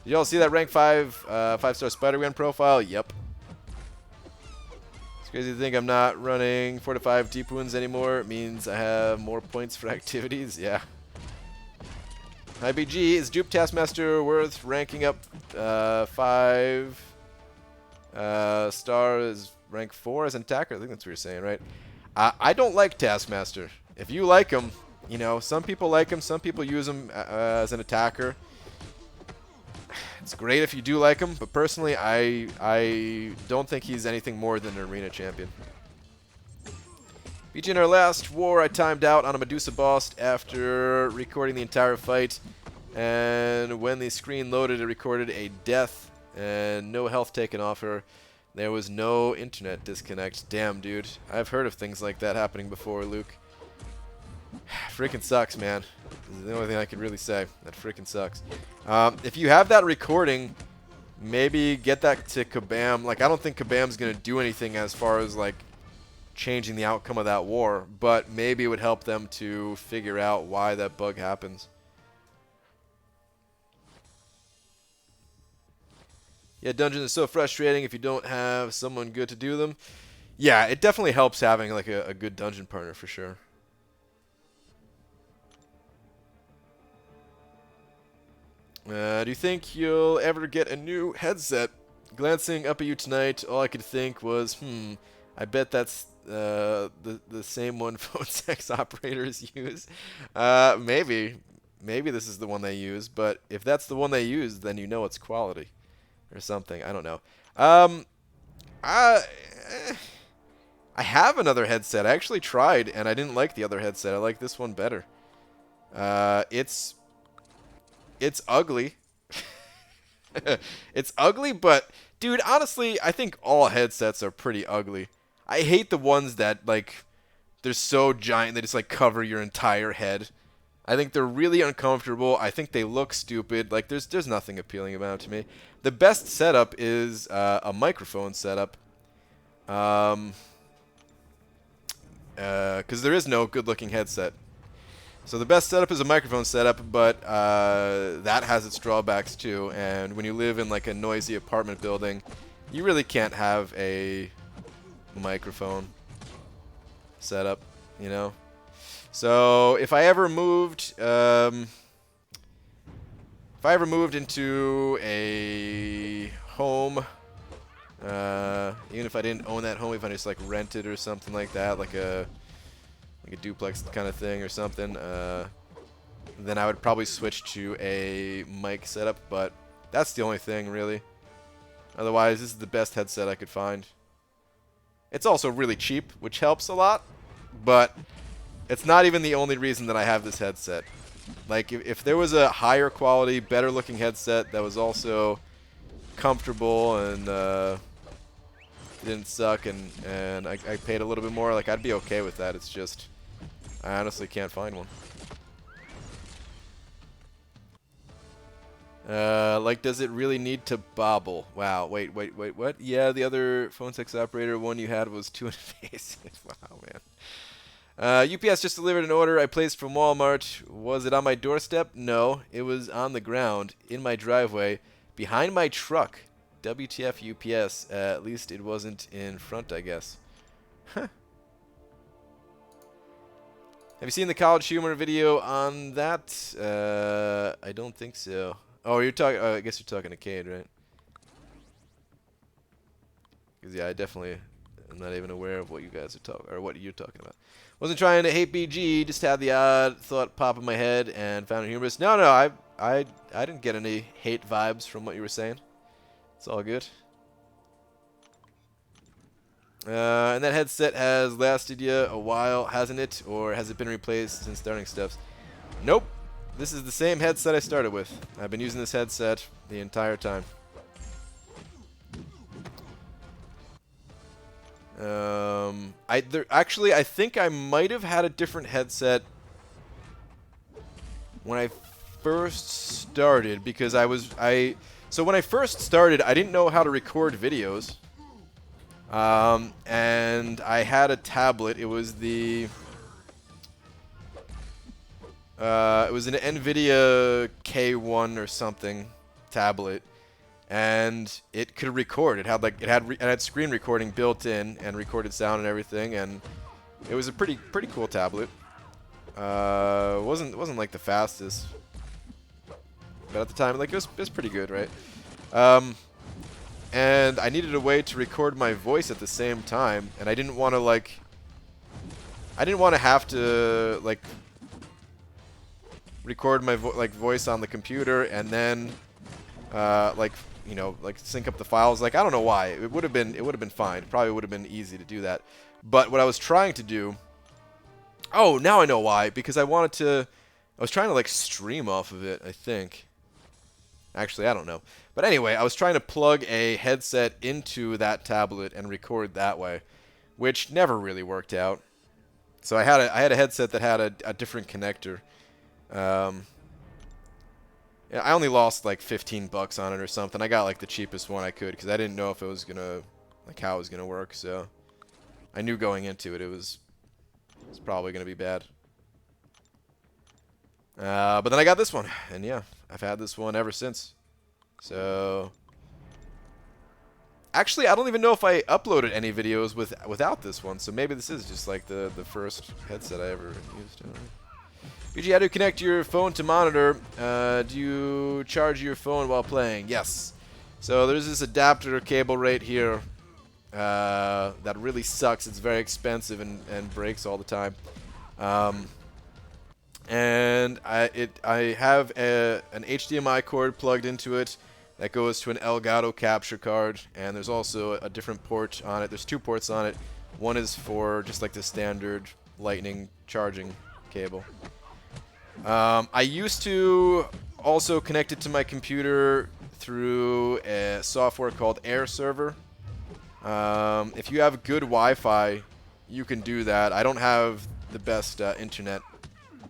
Did y'all see that rank 5 5-star Spider-Gwen profile? Yep. It's crazy to think I'm not running 4 to 5 deep wounds anymore. It means I have more points for activities. Yeah. Hi BG, is Dupe Taskmaster worth ranking up 5 star is rank 4 as an attacker? I think that's what you're saying, right? I don't like Taskmaster. If you like him, you know, some people like him, some people use him as an attacker. It's great if you do like him, but personally, I don't think he's anything more than an arena champion. BG, in our last war, I timed out on a Medusa boss after recording the entire fight, and when the screen loaded, it recorded a death and no health taken off her. There was no internet disconnect. Damn, dude. I've heard of things like that happening before, Luke. Freaking sucks, man. This is the only thing I can really say. That freaking sucks. If you have that recording, maybe get that to Kabam. Like, I don't think Kabam's going to do anything as far as, like, changing the outcome of that war, but maybe it would help them to figure out why that bug happens. Yeah, dungeons are so frustrating if you don't have someone good to do them. Yeah, it definitely helps having, like, a good dungeon partner for sure. Do you think you'll ever get a new headset? Glancing up at you tonight, all I could think was, I bet that's the same one phone sex operators use. Maybe this is the one they use, but if that's the one they use, then you know it's quality or something. I don't know. I have another headset. I actually tried, and I didn't like the other headset. I like this one better. It's ugly. It's ugly, but dude, honestly, I think all headsets are pretty ugly. I hate the ones that, like, they're so giant they just, like, cover your entire head. I think they're really uncomfortable. I think they look stupid. Like, there's nothing appealing about it to me. The best setup is a microphone setup. Because there is no good-looking headset. So the best setup is a microphone setup, but that has its drawbacks too. And when you live in like a noisy apartment building, you really can't have a microphone setup, you know. So if I ever moved, into a home, even if I didn't own that home, if I just like rented or something like that, like a duplex kind of thing or something, then I would probably switch to a mic setup, but that's the only thing, really. Otherwise, this is the best headset I could find. It's also really cheap, which helps a lot, but it's not even the only reason that I have this headset. Like, if there was a higher quality, better looking headset that was also comfortable and didn't suck and I paid a little bit more, like, I'd be okay with that. It's just, I honestly can't find one. Like, does it really need to bobble? Wow, wait, what? Yeah, the other phone sex operator one you had was too invasive. Wow, man. UPS just delivered an order I placed from Walmart. Was it on my doorstep? No, it was on the ground, in my driveway, behind my truck. WTF UPS. At least it wasn't in front, I guess. Huh. Have you seen the College Humor video on that? I don't think so. Oh, you're talking. I guess you're talking to Cade, right? Because yeah, I definitely am not even aware of what you guys are talking or what you're talking about. Wasn't trying to hate BG, just had the odd thought pop in my head and found it humorous. No, I didn't get any hate vibes from what you were saying. It's all good. And that headset has lasted you a while, hasn't it? Or has it been replaced since starting steps? Nope. This is the same headset I started with. I've been using this headset the entire time. Actually, I think I might have had a different headset when I first started because so when I first started, I didn't know how to record videos. And I had a tablet. It was an NVIDIA K1 or something tablet, and it could record. It had screen recording built in and recorded sound and everything, and it was a pretty cool tablet. Wasn't like the fastest, but at the time, like it was pretty good, right? And I needed a way to record my voice at the same time, and I didn't want to have to like record my voice on the computer and then like sync up the files. Like I don't know why. It would have been fine. It probably would have been easy to do that. But what I was trying to do, oh, now I know why, because I was trying to like stream off of it, I think. Actually, I don't know. But anyway, I was trying to plug a headset into that tablet and record that way, which never really worked out. So I had a headset that had a different connector. Yeah, I only lost like 15 bucks on it or something. I got like the cheapest one I could because I didn't know if it was how it was gonna work. So I knew going into it, it's probably gonna be bad. But then I got this one, and yeah, I've had this one ever since. So actually, I don't even know if I uploaded any videos without this one. So maybe this is just like the first headset I ever used. I don't know. BG, how do you connect your phone to monitor? Do you charge your phone while playing? Yes. So there's this adapter cable right here that really sucks. It's very expensive and breaks all the time. And I have an HDMI cord plugged into it that goes to an Elgato capture card, and there's also a different port on it. There's two ports on it. One is for just like the standard lightning charging cable. I used to also connect it to my computer through a software called Air Server. If you have good Wi-Fi, you can do that. I don't have the best internet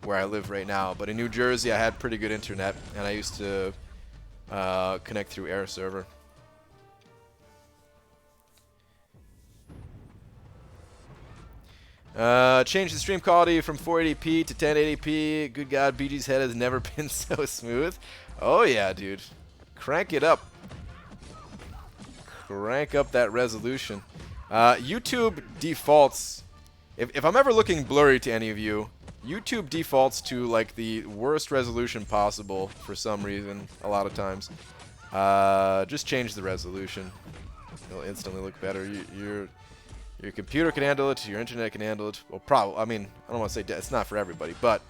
where I live right now, but in New Jersey I had pretty good internet, and I used to connect through Air Server. Change the stream quality from 480p to 1080p. Good God, BG's head has never been so smooth. Oh yeah, dude. Crank it up. Crank up that resolution. YouTube defaults. If I'm ever looking blurry to any of you, YouTube defaults to like the worst resolution possible for some reason a lot of times. Just change the resolution. It'll instantly look better. Your computer can handle it. Your internet can handle it. Well, probably. I mean, I don't want to say it's not for everybody, but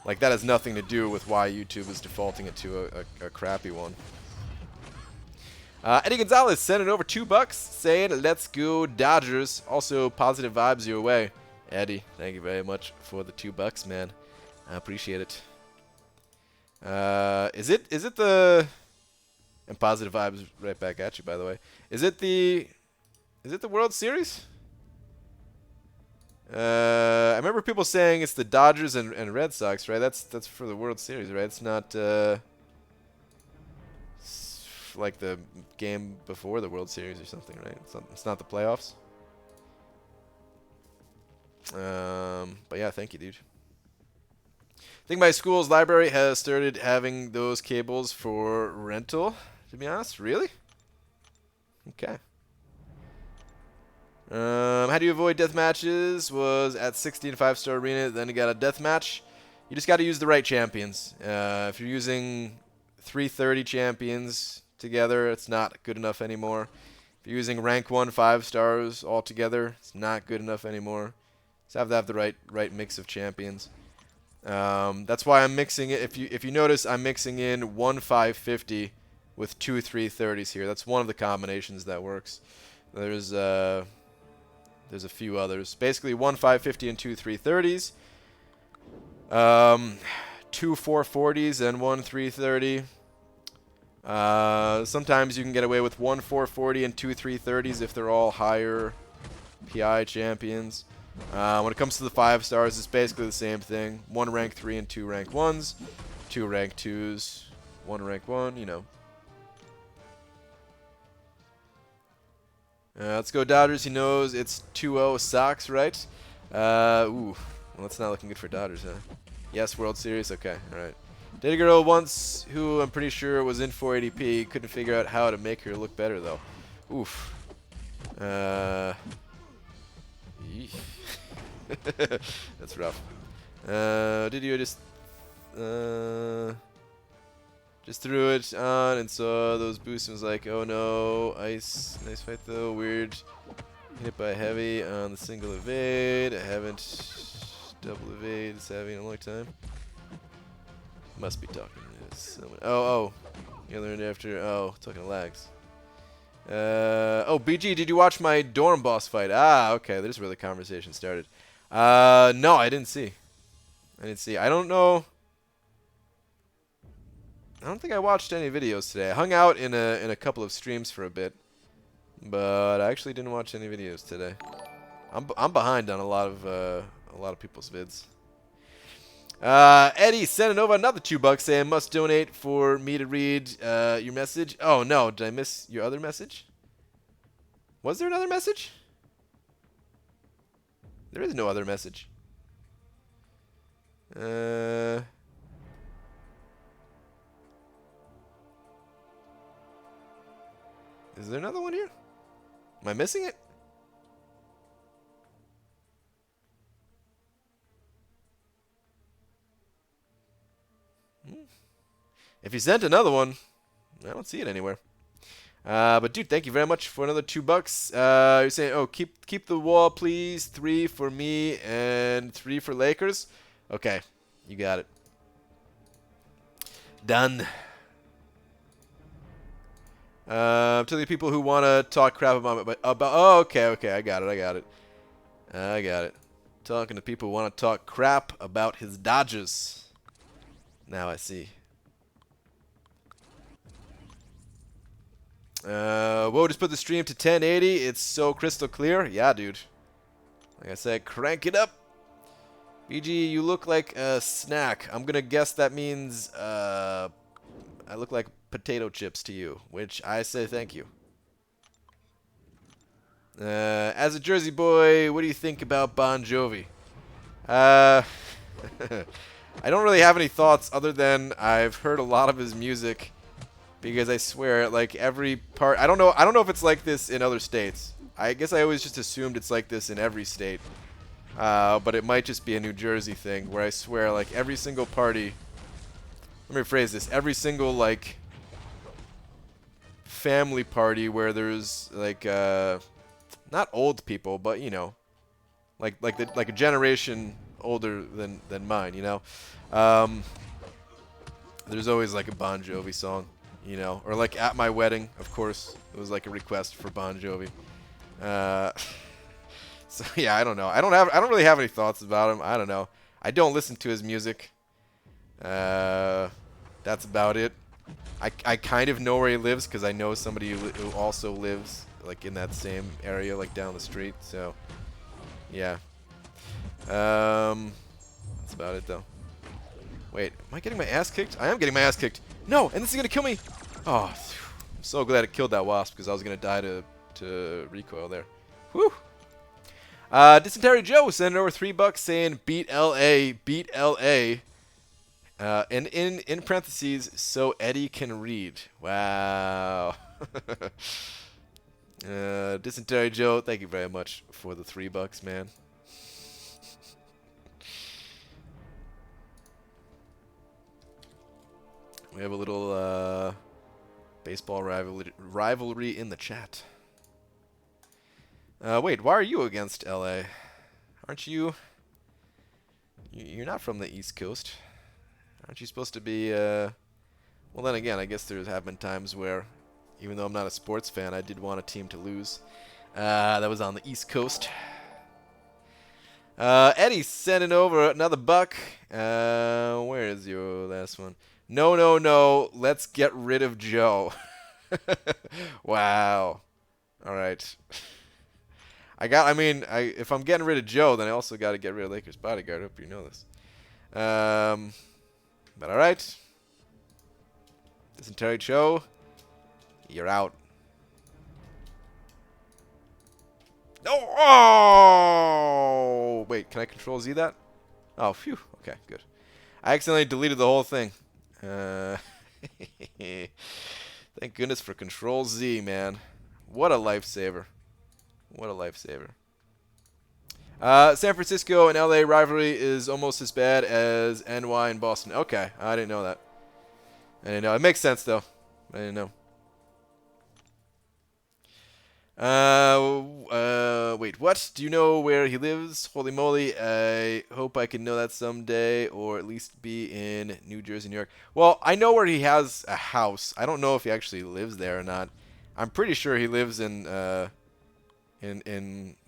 like that has nothing to do with why YouTube is defaulting it to a crappy one. Eddie Gonzalez sending over $2 saying, "Let's go Dodgers." Also, positive vibes your way. Eddie, thank you very much for the $2, man. I appreciate it. Is it the... And positive vibes right back at you, by the way. Is it the World Series? I remember people saying it's the Dodgers and Red Sox, right? That's for the World Series, right? It's not like the game before the World Series or something, right? It's not the playoffs. But yeah, thank you, dude. I think my school's library has started having those cables for rental, to be honest. Really? Okay. How do you avoid death matches? Was at 16 5-star arena, then you got a death match. You just got to use the right champions. If you're using 330 champions together, it's not good enough anymore. If you're using rank 1 5 stars all together, it's not good enough anymore. Just have to have the right mix of champions. That's why I'm mixing it. If you notice, I'm mixing in 1 550 with 2 330s here. That's one of the combinations that works. There's a few others. Basically, 1 550 and 2 330s. 2 440s and 1 330. Sometimes you can get away with 1 440 and 2 330s if they're all higher PI champions. When it comes to the 5 stars, it's basically the same thing. 1 rank 3 and 2 rank 1s. 2 rank 2s. 1 rank 1, you know. Let's go Dodgers. He knows it's 2-0 Sox, right? Well, that's not looking good for Dodgers, huh? Yes, World Series? Okay, alright. Dated a girl once who I'm pretty sure was in 480p. Couldn't figure out how to make her look better, though. Oof. That's rough. Did you just threw it on and saw those boosts and was like, oh no, ice. Nice fight though, weird. Hit by heavy on the single evade. I haven't double evade savvy in a long time. Must be talking to someone. Oh. You learned after. Oh, talking to lags. Oh, BG, did you watch my dorm boss fight? Ah, okay, this is where the conversation started. No, I didn't see. I don't know. I don't think I watched any videos today. I hung out in a couple of streams for a bit, but I actually didn't watch any videos today. I'm behind on a lot of people's vids. Eddie sending over another $2 saying must donate for me to read your message. Oh no, did I miss your other message? Was there another message? There is no other message. Is there another one here? Am I missing it? If you sent another one, I don't see it anywhere. But dude, thank you very much for another $2. You're saying, oh, keep the wall, please. 3 for me and 3 for Lakers. Okay, you got it. Done. To the people who want to talk crap about oh, okay, I got it. Talking to people who want to talk crap about his Dodgers. Now I see. Whoa, just put the stream to 1080. It's so crystal clear. Yeah, dude. Like I said, crank it up. BG, you look like a snack. I'm gonna guess that means I look like potato chips to you, which I say thank you. As a Jersey boy, what do you think about Bon Jovi? I don't really have any thoughts other than I've heard a lot of his music, because I swear, like, every part, I don't know if it's like this in other states. I guess I always just assumed it's like this in every state. But it might just be a New Jersey thing, where I swear, like, every single party, let me rephrase this, every single, like, family party where there's, like, not old people, but, you know, like a generation older than mine, you know? There's always, like, a Bon Jovi song, you know? Or, like, at my wedding, of course, it was, like, a request for Bon Jovi. So yeah, I don't know. I don't really have any thoughts about him. I don't know. I don't listen to his music. That's about it. I kind of know where he lives because I know somebody who also lives like in that same area, like down the street. So yeah. That's about it though. Wait, am I getting my ass kicked? I am getting my ass kicked. No, and this is gonna kill me. Oh, I'm so glad it killed that wasp because I was gonna die to recoil there. Whew. Dysentery Joe sending over $3 saying beat LA, beat LA. And in parentheses, so Eddie can read. Wow. Dysentery Joe, thank you very much for the $3, man. We have a little baseball rivalry in the chat. Wait, why are you against LA? Aren't you? You're not from the East Coast. Aren't you supposed to be? Well, then again, I guess have been times where, even though I'm not a sports fan, I did want a team to lose. That was on the East Coast. Eddie's sending over another buck. Where is your last one? No, no, no. Let's get rid of Joe. Wow. All right. If I'm getting rid of Joe, then I also got to get rid of Lakers bodyguard. Hope you know this. But all right. Dysentery Joe, you're out. No! Oh! Wait, can I Control Z that? Oh, phew. Okay, good. I accidentally deleted the whole thing. Thank goodness for Control Z, man. What a lifesaver. What a lifesaver. San Francisco and LA rivalry is almost as bad as NY and Boston. Okay, I didn't know that. I didn't know. It makes sense, though. I didn't know. Wait, what? Do you know where he lives? Holy moly, I hope I can know that someday, or at least be in New Jersey, New York. Well, I know where he has a house. I don't know if he actually lives there or not. I'm pretty sure he lives in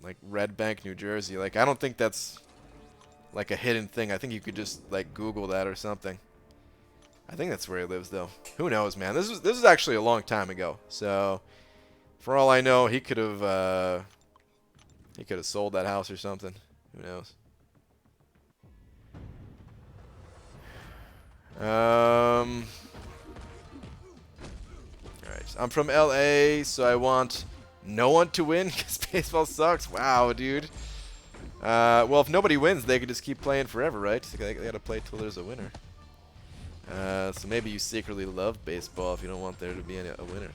like Red Bank, New Jersey. Like, I don't think that's like a hidden thing. I think you could just like Google that or something. I think that's where he lives, though. Who knows, man? This was actually a long time ago. So, for all I know, he could have sold that house or something. Who knows? All right. I'm from LA, so I want no one to win because baseball sucks. Wow, dude. Well, if nobody wins, they could just keep playing forever, right? They gotta play till there's a winner. So maybe you secretly love baseball if you don't want there to be a winner.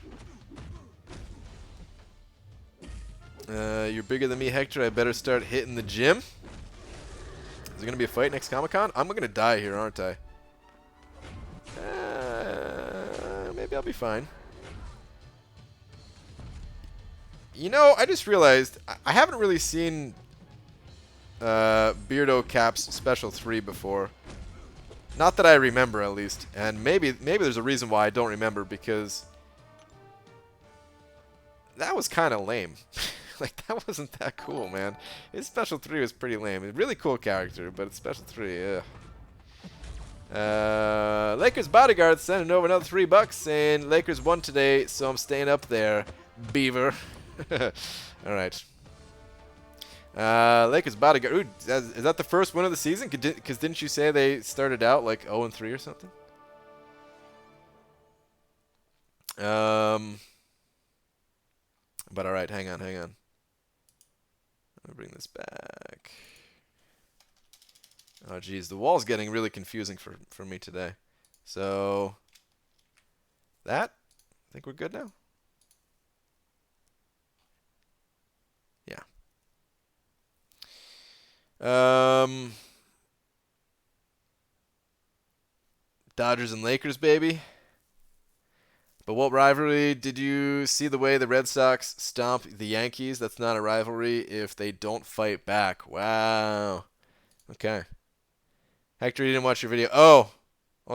You're bigger than me, Hector. I better start hitting the gym. Is there going to be a fight next Comic-Con? I'm going to die here, aren't I? Maybe I'll be fine. You know, I just realized I haven't really seen Beardo Cap's Special 3 before. Not that I remember, at least. And maybe there's a reason why I don't remember, because that was kind of lame. Like, that wasn't that cool, man. His Special 3 was pretty lame. A really cool character, but it's Special 3, yeah. Lakers bodyguard sending over another $3, saying Lakers won today, so I'm staying up there, Beaver. All right. Lakers bodyguard. Ooh, is that the first win of the season? Because didn't you say they started out like 0-3 or something? But all right, hang on. Let me bring this back. Oh, geez, the wall's getting really confusing for me today. So I think we're good now. Yeah. Dodgers and Lakers, baby. But what rivalry? Did you see the way the Red Sox stomp the Yankees? That's not a rivalry if they don't fight back. Wow. Okay. Hector, you didn't watch your video. Oh,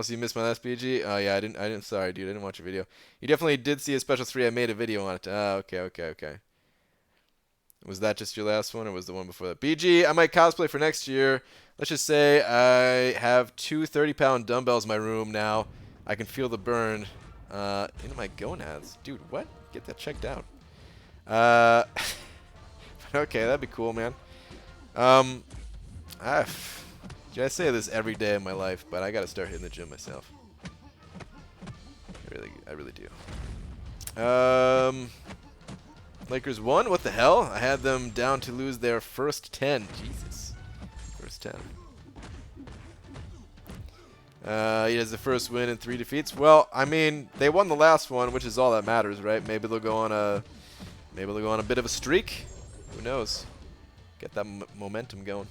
so you missed my last BG? Oh, yeah, I didn't. Sorry, dude. I didn't watch your video. You definitely did see a Special 3. I made a video on it. Oh, okay. Was that just your last one, or was the one before that? BG, I might cosplay for next year. Let's just say I have 2 30-pound dumbbells in my room now. I can feel the burn into my gonads. Dude, what? Get that checked out. Okay, that'd be cool, man. I say this every day of my life, but I gotta start hitting the gym myself. I really do. Lakers won? What the hell? I had them down to lose their first 10. Jesus. First 10. He has the first win in 3 defeats. Well, I mean, they won the last one, which is all that matters, right? Maybe they'll go on a Maybe they'll go on a bit of a streak. Who knows? Get that momentum going.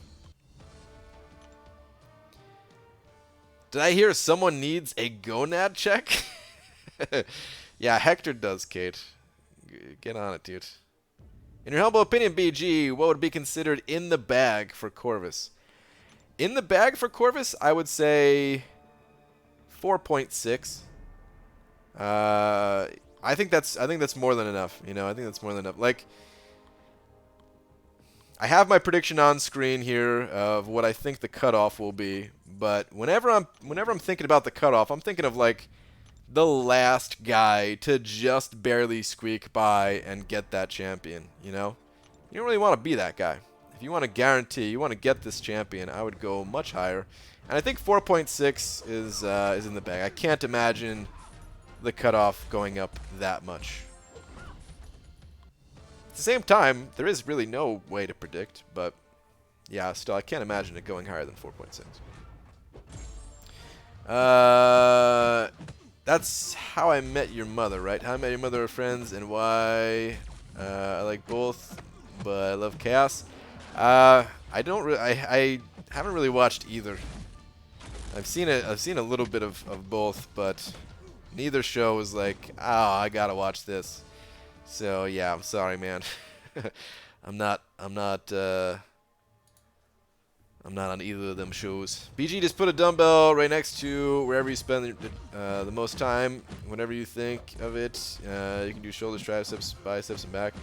Did I hear someone needs a gonad check? Yeah, Hector does, Kate. Get on it, dude. In your humble opinion, BG, what would be considered in the bag for Corvus? In the bag for Corvus, I would say 4.6. I think that's more than enough. You know, I think that's more than enough. Like, I have my prediction on screen here of what I think the cutoff will be, but whenever I'm thinking about the cutoff, I'm thinking of like the last guy to just barely squeak by and get that champion. You know, you don't really want to be that guy. If you want to guarantee, you want to get this champion, I would go much higher. And I think 4.6 is in the bag. I can't imagine the cutoff going up that much. At the same time, there is really no way to predict, but yeah, still, I can't imagine it going higher than 4.6. That's How I Met Your Mother, right? How I Met Your Mother are friends, and why I like both, but I love Chaos. I haven't really watched either. I've seen a little bit of both, but neither show was like, oh, I gotta watch this. So yeah, I'm sorry, man. I'm not on either of them shows. BG, just put a dumbbell right next to wherever you spend the most time. Whenever you think of it, you can do shoulders, triceps, biceps, and back.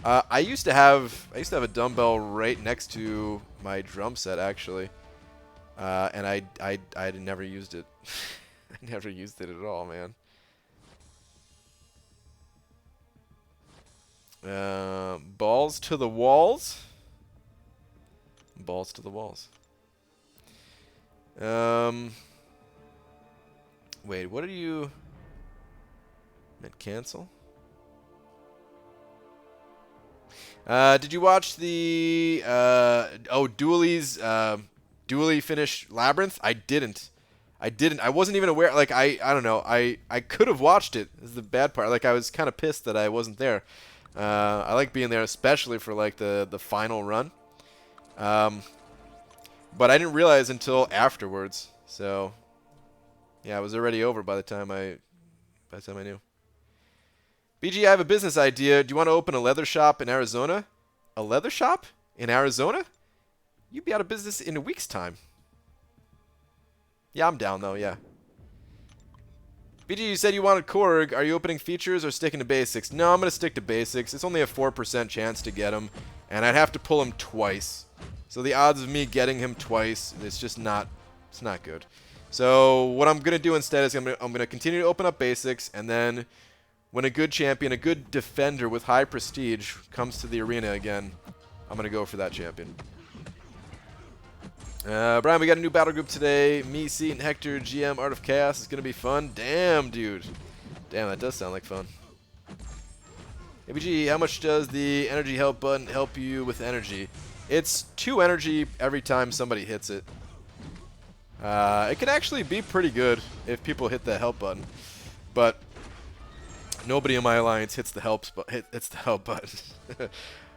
I used to have a dumbbell right next to my drum set actually, and I never used it. I never used it at all, man. Balls to the walls. Balls to the walls. Wait, what are you? Meant cancel? Did you watch the Dooley's Dooley finish Labyrinth? I didn't. I wasn't even aware. Like I don't know. I could have watched it. This is the bad part. Like I was kind of pissed that I wasn't there. I like being there, especially for like the final run. But I didn't realize until afterwards. So yeah, it was already over by the time I knew. BG, I have a business idea. Do you want to open a leather shop in Arizona? A leather shop in Arizona? You'd be out of business in a week's time. Yeah, I'm down though, yeah. BG, you said you wanted Korg. Are you opening features or sticking to basics? No, I'm going to stick to basics. It's only a 4% chance to get him, and I'd have to pull him twice. So the odds of me getting him twice, it's just not, it's not good. So what I'm going to do instead is I'm going to continue to open up basics, and then when a good champion, a good defender with high prestige comes to the arena again, I'm going to go for that champion. Brian, we got a new battle group today. Me, Seat, and Hector, GM, Art of Chaos. It's going to be fun. Damn, dude. Damn, that does sound like fun. ABG, how much does the energy help button help you with energy? It's 2 energy every time somebody hits it. It can actually be pretty good if people hit the help button. But nobody in my alliance hits the help button.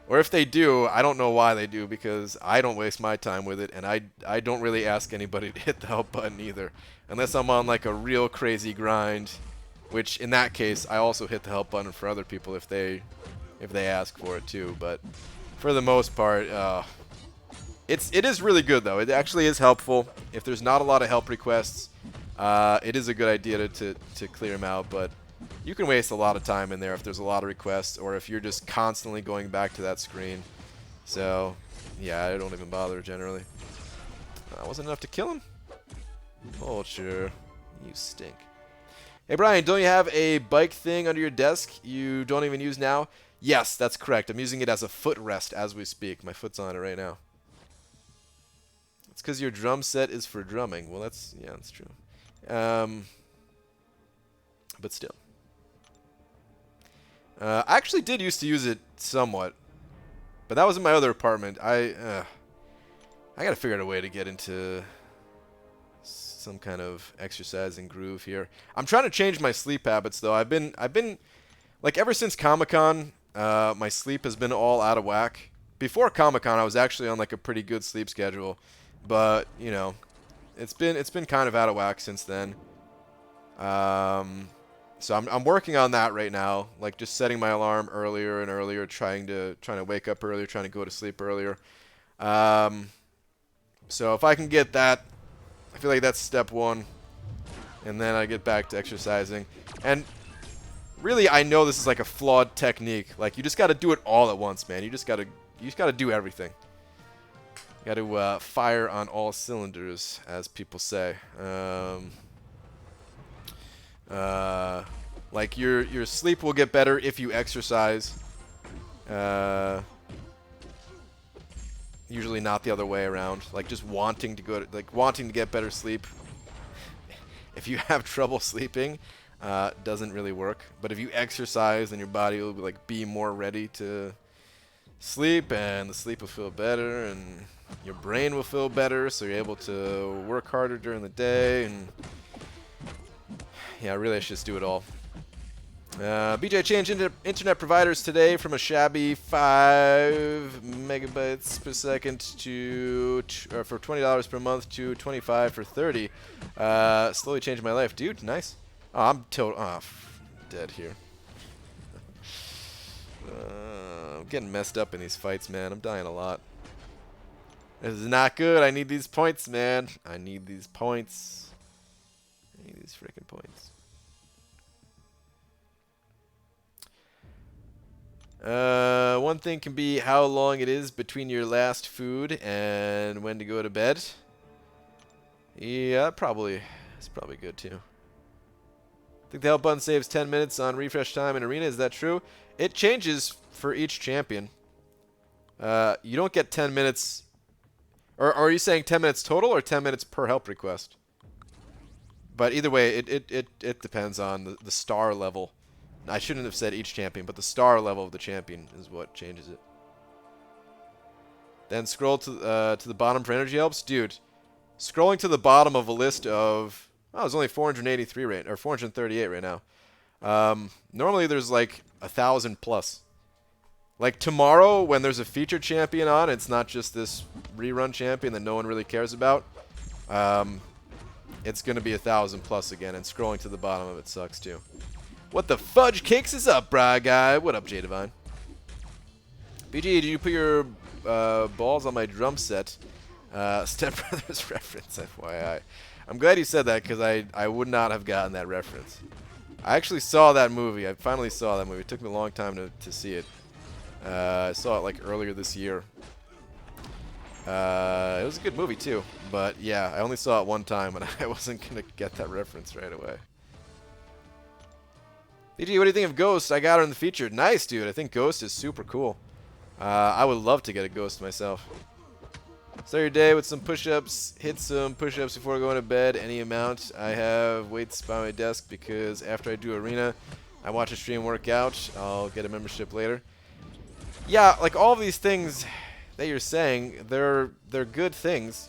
Or if they do, I don't know why they do, because I don't waste my time with it, and I don't really ask anybody to hit the help button either, unless I'm on like a real crazy grind, which in that case I also hit the help button for other people if they ask for it too. But for the most part, it is really good though. It actually is helpful. If there's not a lot of help requests, it is a good idea to clear them out, but you can waste a lot of time in there if there's a lot of requests, or if you're just constantly going back to that screen. So, yeah, I don't even bother generally. Wasn't enough to kill him? Vulture, you stink. Hey, Brian, don't you have a bike thing under your desk you don't even use now? Yes, that's correct. I'm using it as a footrest as we speak. My foot's on it right now. It's because your drum set is for drumming. Well, that's true. But still. I actually did used to use it somewhat, but that was in my other apartment. I gotta figure out a way to get into some kind of exercising groove here. I'm trying to change my sleep habits though. I've been like ever since Comic-Con, My sleep has been all out of whack. Before Comic-Con, I was actually on like a pretty good sleep schedule, but you know, it's been kind of out of whack since then. So I'm working on that right now, like just setting my alarm earlier and earlier, trying to wake up earlier, trying to go to sleep earlier. So if I can get that, I feel like that's step one, and then I get back to exercising. And really, I know this is like a flawed technique. Like you just got to do it all at once, man. You just got to do everything. You got to fire on all cylinders, as people say. Like your sleep will get better if you exercise. Usually not the other way around. Like just wanting to get better sleep. If you have trouble sleeping, doesn't really work. But if you exercise, then your body will be more ready to sleep, and the sleep will feel better, and your brain will feel better, so you're able to work harder during the day. And yeah, really, I should just do it all. BJ changed internet providers today from a shabby 5 megabytes per second to for $20 per month to 25 for 30. Slowly changed my life, dude. Nice. Oh, I'm dead here. I'm getting messed up in these fights, man. I'm dying a lot. This is not good. I need these points, man. I need these points. I need these freaking points. One thing can be how long it is between your last food and when to go to bed. Yeah, it's probably good too. I think the help button saves 10 minutes on refresh time in arena. Is that true? It changes for each champion. You don't get 10 minutes. Or are you saying 10 minutes total or 10 minutes per help request? But either way, it depends on the star level. I shouldn't have said each champion, but the star level of the champion is what changes it. Then scroll to the bottom for energy helps. Dude, scrolling to the bottom of a list of... Oh, it's only 483 or 438 right now. Normally there's like 1,000 plus. Like tomorrow when there's a featured champion on, it's not just this rerun champion that no one really cares about. It's going to be 1,000 plus again, and scrolling to the bottom of it sucks too. What the fudge cakes is up, brah guy? What up, J Divine? BG, did you put your balls on my drum set? Step Brothers reference, FYI. I'm glad you said that because I would not have gotten that reference. I actually saw that movie. I finally saw that movie. It took me a long time to see it. I saw it like earlier this year. It was a good movie too, but yeah, I only saw it one time and I wasn't gonna get that reference right away. BG, what do you think of Ghost? I got her in the featured. Nice, dude. I think Ghost is super cool. I would love to get a Ghost myself. Start your day with some push-ups. Hit some push-ups before going to bed. Any amount. I have weights by my desk because after I do arena, I watch a stream workout. I'll get a membership later. Yeah, like all of these things that you're saying, they're good things.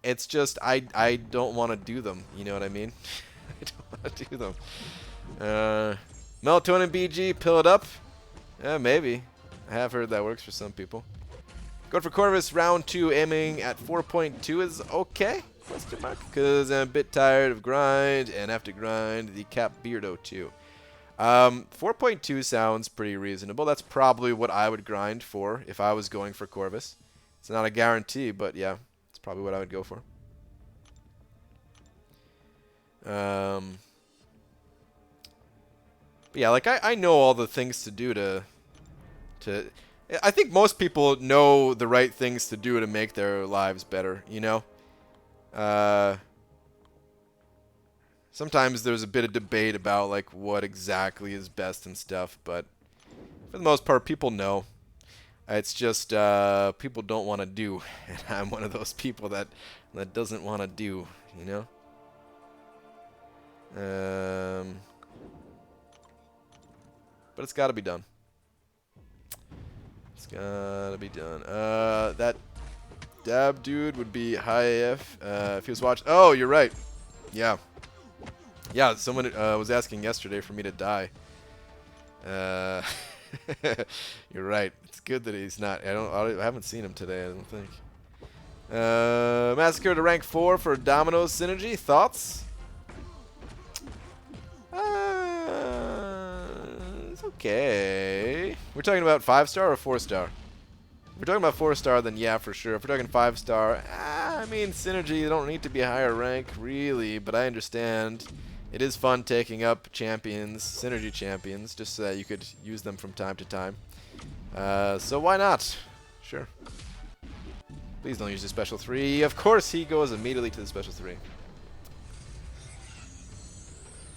It's just I don't want to do them. You know what I mean? I don't want to do them. Melatonin BG, pill it up. Yeah, maybe. I have heard that works for some people. Going for Corvus, round 2, aiming at 4.2 is okay? Because I'm a bit tired of grind, and after grind, the Cap Beardo too. 4.2 sounds pretty reasonable. That's probably what I would grind for if I was going for Corvus. It's not a guarantee, but yeah, it's probably what I would go for. But yeah, like I know all the things to do to I think most people know the right things to do to make their lives better, you know? Sometimes there's a bit of debate about like what exactly is best and stuff, but for the most part people know. It's just people don't want to do, and I'm one of those people that doesn't want to do, you know? But it's got to be done. It's gotta be done. That dab dude would be high AF if he was watching. Oh, you're right. Yeah. Yeah, someone was asking yesterday for me to die. Uh, you're right. It's good that he's not. I haven't seen him today. I don't think. Massacre to rank 4 for Domino's Synergy. Thoughts? It's okay. We're talking about 5-star or 4-star? If we're talking about 4-star, then yeah, for sure. If we're talking 5-star, I mean, Synergy, you don't need to be a higher rank, really, but I understand. It is fun taking up champions, Synergy champions, just so that you could use them from time to time. So why not? Sure. Please don't use the special 3. Of course, he goes immediately to the special 3.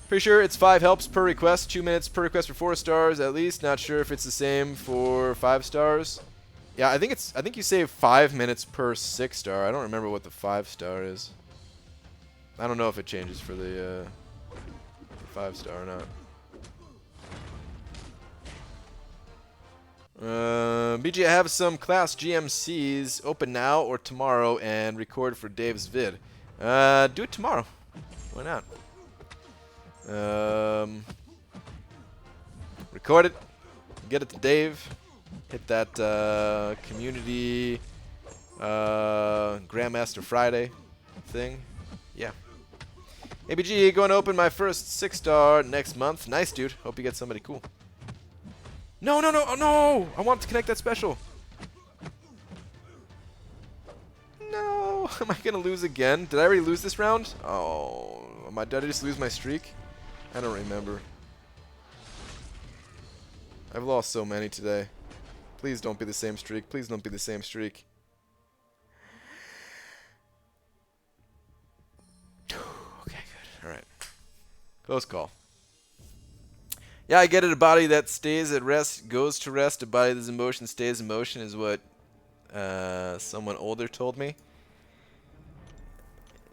Pretty sure it's 5 helps per request, 2 minutes per request for 4 stars at least. Not sure if it's the same for 5 stars. Yeah, I think you save 5 minutes per 6-star. I don't remember what the 5-star is. I don't know if it changes for the 5-star or not. BG, I have some class GMCs open now or tomorrow and record for Dave's vid. Do it tomorrow. Why not? Record it. Get it to Dave. Hit that community Grandmaster Friday thing. Yeah. ABG, going to open my first 6-star next month. Nice, dude. Hope you get somebody cool. No, no, no, oh, no! I want to connect that special. No, am I gonna lose again? Did I already lose this round? Oh, did I just lose my streak? I don't remember. I've lost so many today. Please don't be the same streak. Please don't be the same streak. Okay, good. All right. Close call. Yeah, I get it. A body that stays at rest goes to rest. A body that's in motion stays in motion is what someone older told me.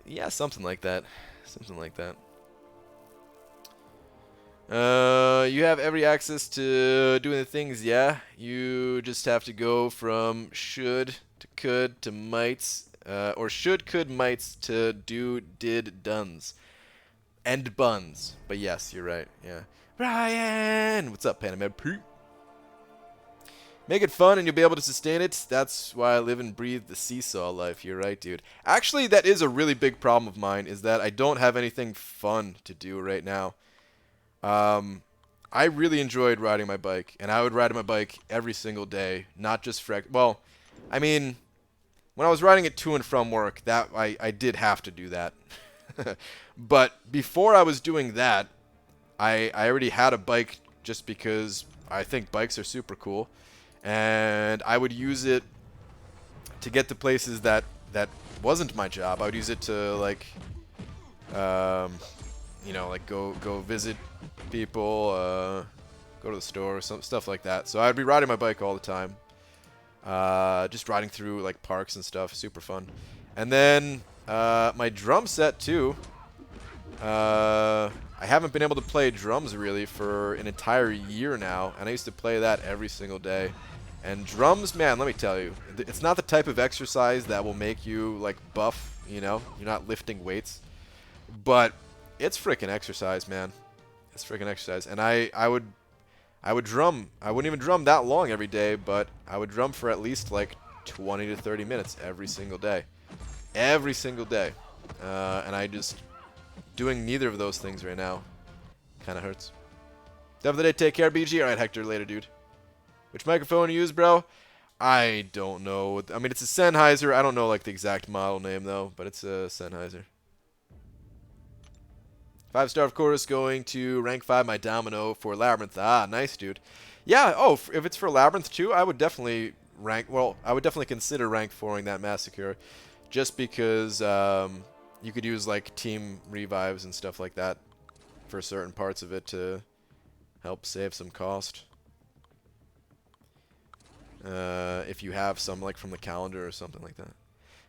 Yeah, something like that. Something like that. You have every access to doing the things, yeah. You just have to go from should to could to mights, or should, could, mights to do, did, dones. And buns. But yes, you're right, yeah. Ryan! What's up, Panamed? Make it fun and you'll be able to sustain it. That's why I live and breathe the seesaw life. You're right, dude. Actually, that is a really big problem of mine, is that I don't have anything fun to do right now. I really enjoyed riding my bike, and I would ride my bike every single day, not just for... Well, I mean, when I was riding it to and from work, that I did have to do that. But before I was doing that, I already had a bike just because I think bikes are super cool. And I would use it to get to places that wasn't my job. I would use it to, like, you know, like go visit people, go to the store, stuff like that. So I'd be riding my bike all the time. Just riding through, like, parks and stuff. Super fun. And then my drum set, too. I haven't been able to play drums, really, for an entire year now. And I used to play that every single day. And drums, man, let me tell you, it's not the type of exercise that will make you, like, buff, you know? You're not lifting weights. But it's freaking exercise, man. It's freaking exercise. And I would drum. I wouldn't even drum that long every day, but I would drum for at least, like, 20 to 30 minutes every single day. Every single day. And I just... Doing neither of those things right now kind of hurts. Dev of the day, take care, BG. All right, Hector, later, dude. Which microphone you use, bro? I don't know. I mean, it's a Sennheiser. I don't know, like, the exact model name, though, but it's a Sennheiser. 5-star, of course, going to rank 5 my Domino for Labyrinth. Ah, nice, dude. Yeah, oh, if it's for Labyrinth, too, I would definitely rank... Well, I would definitely consider rank 4ing that Massacre, just because you could use, like, team revives and stuff like that for certain parts of it to help save some cost. If you have some, like, from the calendar or something like that.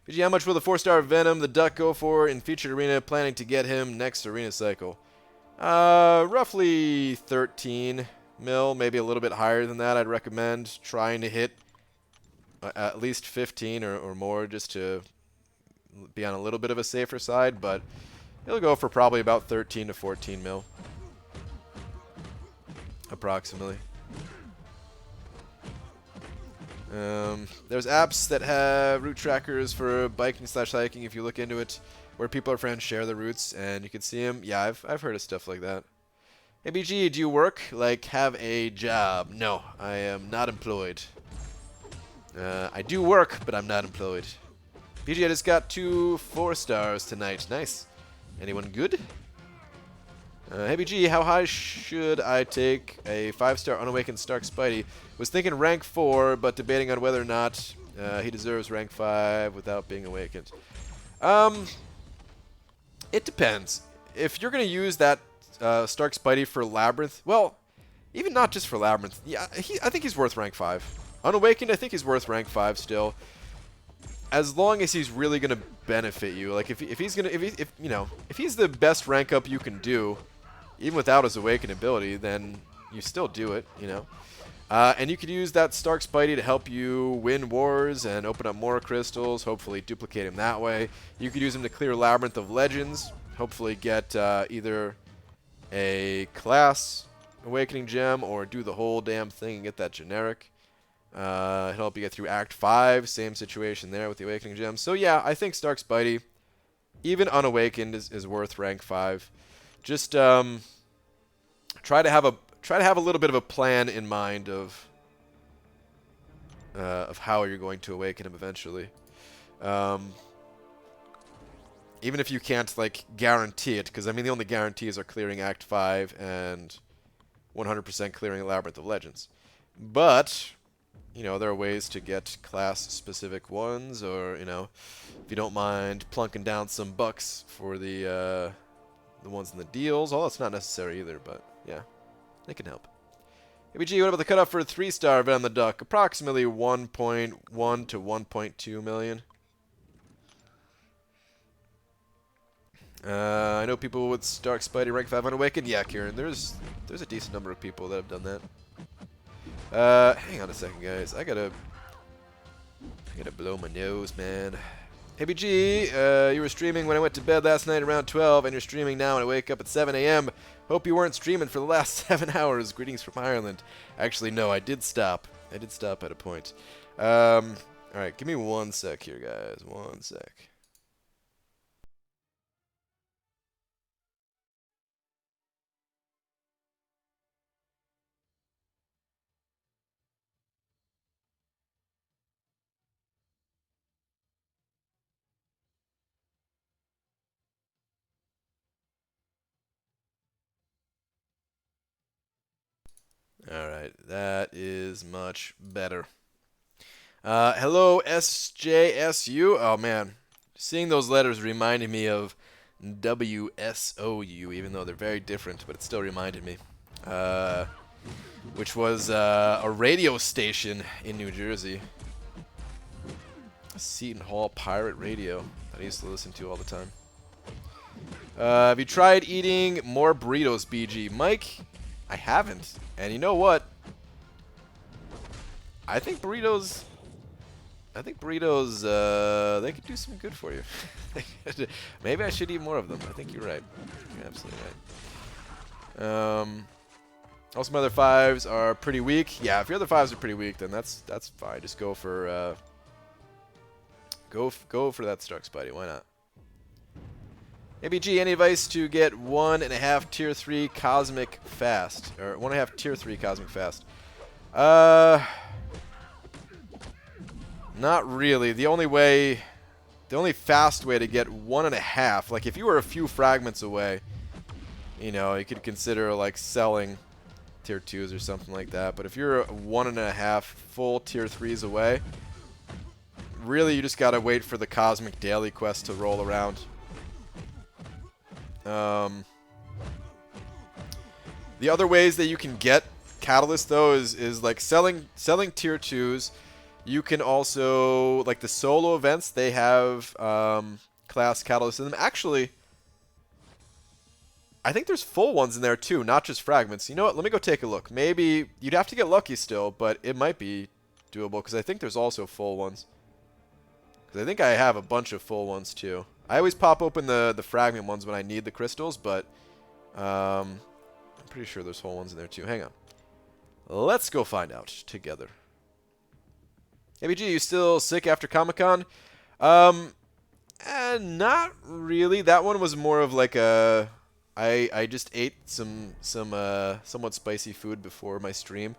BG, how much will the 4-star Venom the Duck go for in featured arena? Planning to get him next arena cycle. Roughly 13 mil, maybe a little bit higher than that. I'd recommend trying to hit at least 15 or more just to be on a little bit of a safer side, but it'll go for probably about 13 to 14 mil. approximately. There's apps that have route trackers for biking / hiking if you look into it, where people or friends share the routes and you can see them. Yeah, I've heard of stuff like that. Hey BG, do you work? Like, have a job? No, I am not employed. I do work, but I'm not employed. BG, I just got 2 4-stars tonight. Nice. Anyone good? Hey BG, how high should I take a 5-star unawakened Stark Spidey? Was thinking rank 4, but debating on whether or not he deserves rank 5 without being awakened. It depends. If you're going to use that Stark Spidey for Labyrinth, well, even not just for Labyrinth, yeah, I think he's worth rank 5. Unawakened, I think he's worth rank 5 still. As long as he's really going to benefit you. Like, if he's going to, if he's the best rank up you can do, even without his awakened ability, then you still do it, you know. And you could use that Stark Spidey to help you win wars and open up more crystals, hopefully duplicate him that way. You could use him to clear Labyrinth of Legends, hopefully get either a class awakening gem or do the whole damn thing and get that generic. Help you get through Act 5, same situation there with the awakening gem. So yeah, I think Stark Spidey, even unawakened, is worth rank 5. Just try to have a little bit of a plan in mind of how you're going to awaken him eventually. Even if you can't like guarantee it, because I mean the only guarantees are clearing Act 5 and 100% clearing Labyrinth of Legends. But you know, there are ways to get class-specific ones, or you know, if you don't mind plunking down some bucks for the ones in the deals. Oh, that's not necessary either, but yeah, they can help. ABG, what about the cutoff for a 3-star event on the Duck? Approximately 1.1 to 1.2 million. I know people with Stark Spidey rank 5 unawakened. Yeah, Kieran, there's a decent number of people that have done that. Hang on a second, guys. I gotta blow my nose, man. Hey BG, you were streaming when I went to bed last night around 12, and you're streaming now and I wake up at 7 a.m. Hope you weren't streaming for the last 7 hours. Greetings from Ireland. Actually, no, I did stop. I did stop at a point. Alright, give me 1 sec here, guys. 1 sec. Alright, that is much better. Hello, SJSU. Oh, man. Seeing those letters reminded me of WSOU, even though they're very different, but it still reminded me. Which was a radio station in New Jersey. Seton Hall Pirate Radio that I used to listen to all the time. Have you tried eating more burritos, BG? Mike, I haven't. And you know what? I think burritos, they could do some good for you. Maybe I should eat more of them. I think you're right. You're absolutely right. Also, my other 5s are pretty weak. Yeah, if your other 5s are pretty weak, then that's fine. Just go for go for that Stark Spidey. Why not? ABG, any advice to get 1.5 tier 3 cosmic fast, or 1.5 tier 3 cosmic fast? Not really. The only fast way to get 1.5, like if you were a few fragments away, you know, you could consider like selling tier 2s or something like that. But if you're 1.5 full tier 3s away, really you just gotta wait for the cosmic daily quest to roll around. The other ways that you can get Catalyst though is like selling tier 2s. You can also, like the solo events, they have class Catalyst in them. Actually, I think there's full ones in there too, not just fragments. You know what? Let me go take a look. Maybe you'd have to get lucky still, but it might be doable because I think there's also full ones. Because I think I have a bunch of full ones too. I always pop open the fragment ones when I need the crystals, but I'm pretty sure there's whole ones in there too. Hang on. Let's go find out together. ABG, you still sick after Comic-Con? Not really. That one was more of like a... I just ate some somewhat spicy food before my stream.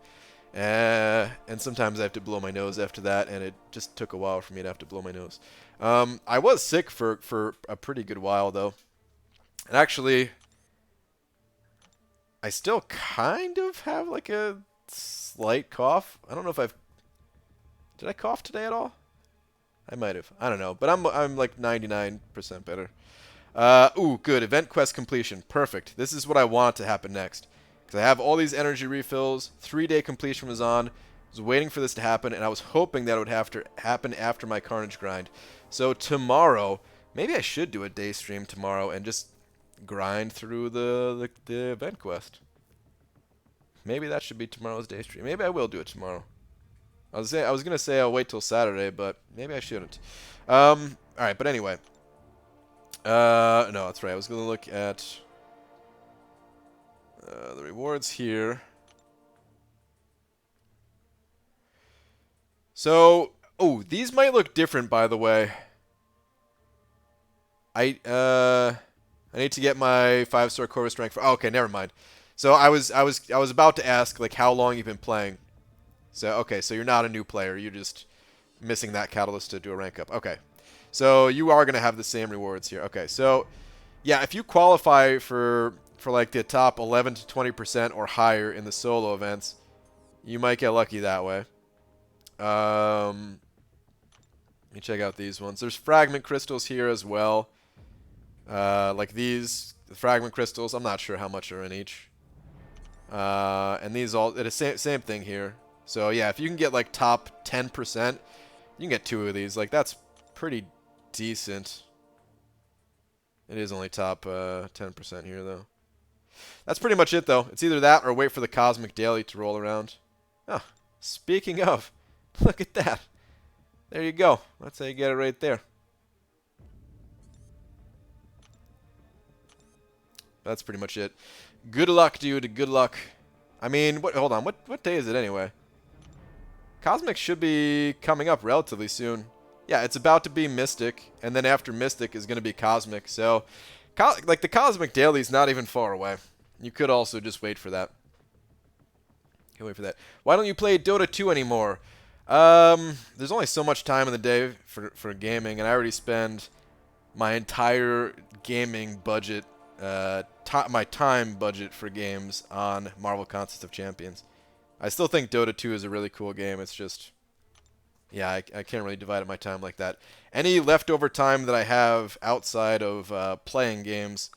And sometimes I have to blow my nose after that, and it just took a while for me to have to blow my nose. I was sick for a pretty good while, though. And actually, I still kind of have like a slight cough. I don't know if I've... Did I cough today at all? I might have. I don't know. But I'm like 99% better. Ooh, good. Event quest completion. Perfect. This is what I want to happen next. Because I have all these energy refills. 3-day completion was on. I was waiting for this to happen, and I was hoping that it would have to happen after my Carnage grind. So tomorrow, maybe I should do a day stream tomorrow and just grind through the event quest. Maybe that should be tomorrow's day stream. Maybe I will do it tomorrow. I was gonna say I'll wait till Saturday, but maybe I shouldn't. All right, but anyway. No, that's right. I was gonna look at the rewards here. So, oh, these might look different, by the way. I need to get my 5-star Corvus rank for. Oh, okay, never mind. So I was about to ask like how long you've been playing. So okay, so you're not a new player. You're just missing that catalyst to do a rank up. Okay, so you are gonna have the same rewards here. Okay, so yeah, if you qualify for like the top 11 to 20% or higher in the solo events, you might get lucky that way. Let me check out these ones. There's fragment crystals here as well. Like these, the fragment crystals. I'm not sure how much are in each. And these all, it is same thing here. So yeah, if you can get like top 10%, you can get 2 of these. Like that's pretty decent. It is only top 10% here though. That's pretty much it though. It's either that or wait for the Cosmic Daily to roll around. Oh, speaking of, look at that. There you go. That's how you get it right there. That's pretty much it. Good luck, dude. Good luck. I mean, hold on. What day is it anyway? Cosmic should be coming up relatively soon. Yeah, it's about to be Mystic, and then after Mystic is going to be Cosmic. So, like the Cosmic Daily is not even far away. You could also just wait for that. Can't wait for that. Why don't you play Dota 2 anymore? There's only so much time in the day for gaming, and I already spend my entire gaming budget, my time budget for games on Marvel Contest of Champions. I still think Dota 2 is a really cool game. It's just, yeah, I can't really divide up my time like that. Any leftover time that I have outside of playing games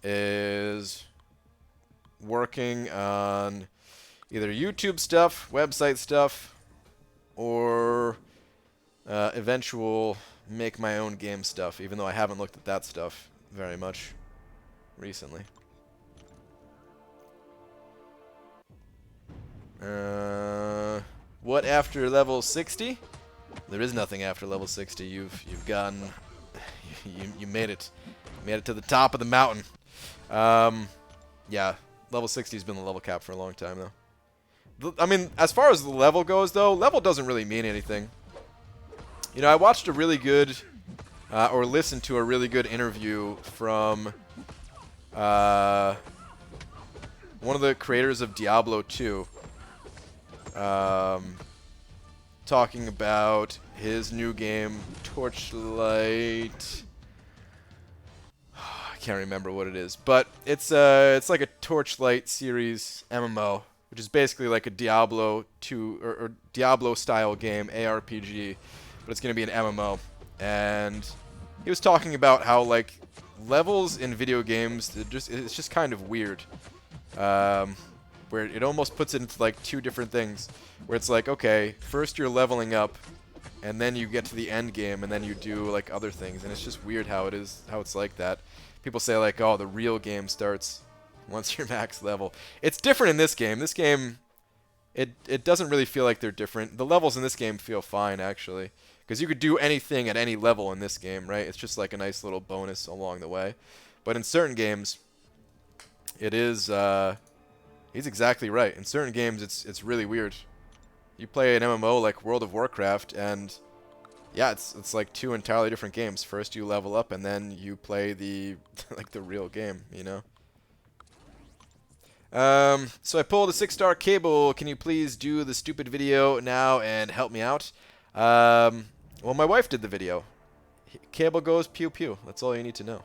is working on either YouTube stuff, website stuff, or eventual make my own game stuff, even though I haven't looked at that stuff very much recently. What after level 60? There is nothing after level 60. You've gotten you made it. You made it to the top of the mountain. Yeah, level 60 has been the level cap for a long time though. I mean, as far as the level goes though, level doesn't really mean anything. You know, I watched a really good or listened to a really good interview from one of the creators of Diablo 2. Talking about his new game, Torchlight. I can't remember what it is, but it's like a Torchlight series MMO, which is basically like a Diablo 2 or Diablo style game, ARPG, but it's gonna be an MMO. And he was talking about how like levels in video games, it's just kind of weird. Where it almost puts it into like 2 different things, where it's like, okay, first you're leveling up, and then you get to the end game, and then you do like other things, and it's just weird how it's like that. People say like, oh, the real game starts once you're max level. It's different in this game. This game, it doesn't really feel like they're different. The levels in this game feel fine actually, because you could do anything at any level in this game, right? It's just like a nice little bonus along the way. But in certain games, it is He's exactly right. In certain games, it's really weird. You play an MMO like World of Warcraft, and yeah, it's like two entirely different games. First you level up, and then you play the like the real game, you know. So I pulled a 6-star cable. Can you please do the stupid video now and help me out? Well, my wife did the video. Cable goes pew pew. That's all you need to know.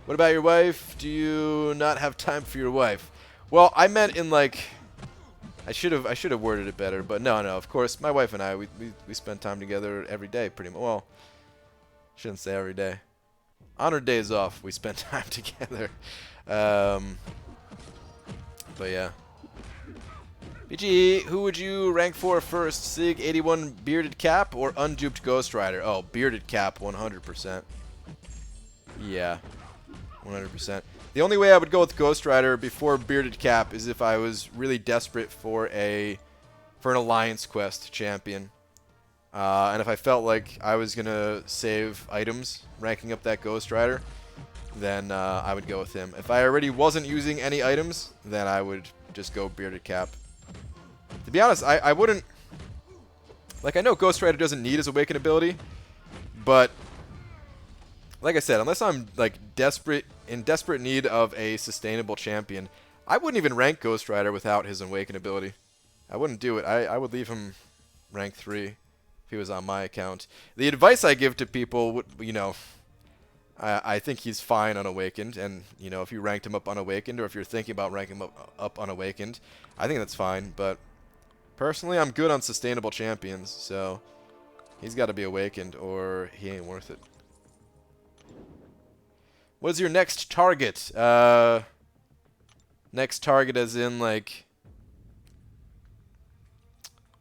What about your wife? Do you not have time for your wife? Well, I meant in like, I should have worded it better, but no, of course, my wife and I, we spend time together every day, pretty much. Well, shouldn't say every day. On our days off, we spend time together. But yeah. BG, who would you rank for first? Sig 81 Bearded Cap or Unduped Ghost Rider? Oh, Bearded Cap 100%. Yeah, 100%. The only way I would go with Ghost Rider before Bearded Cap is if I was really desperate for an Alliance Quest champion. And if I felt like I was going to save items ranking up that Ghost Rider, then I would go with him. If I already wasn't using any items, then I would just go Bearded Cap. To be honest, I wouldn't... Like, I know Ghost Rider doesn't need his Awaken ability, but like I said, unless I'm like in desperate need of a sustainable champion, I wouldn't even rank Ghost Rider without his Awaken ability. I wouldn't do it. I would leave him rank 3 if he was on my account. The advice I give to people would, you know, I think he's fine unawakened, and you know, if you ranked him up unawakened, or if you're thinking about ranking him up unawakened, I think that's fine. But personally, I'm good on sustainable champions, so he's got to be awakened, or he ain't worth it. What's your next target? Next target as in, like...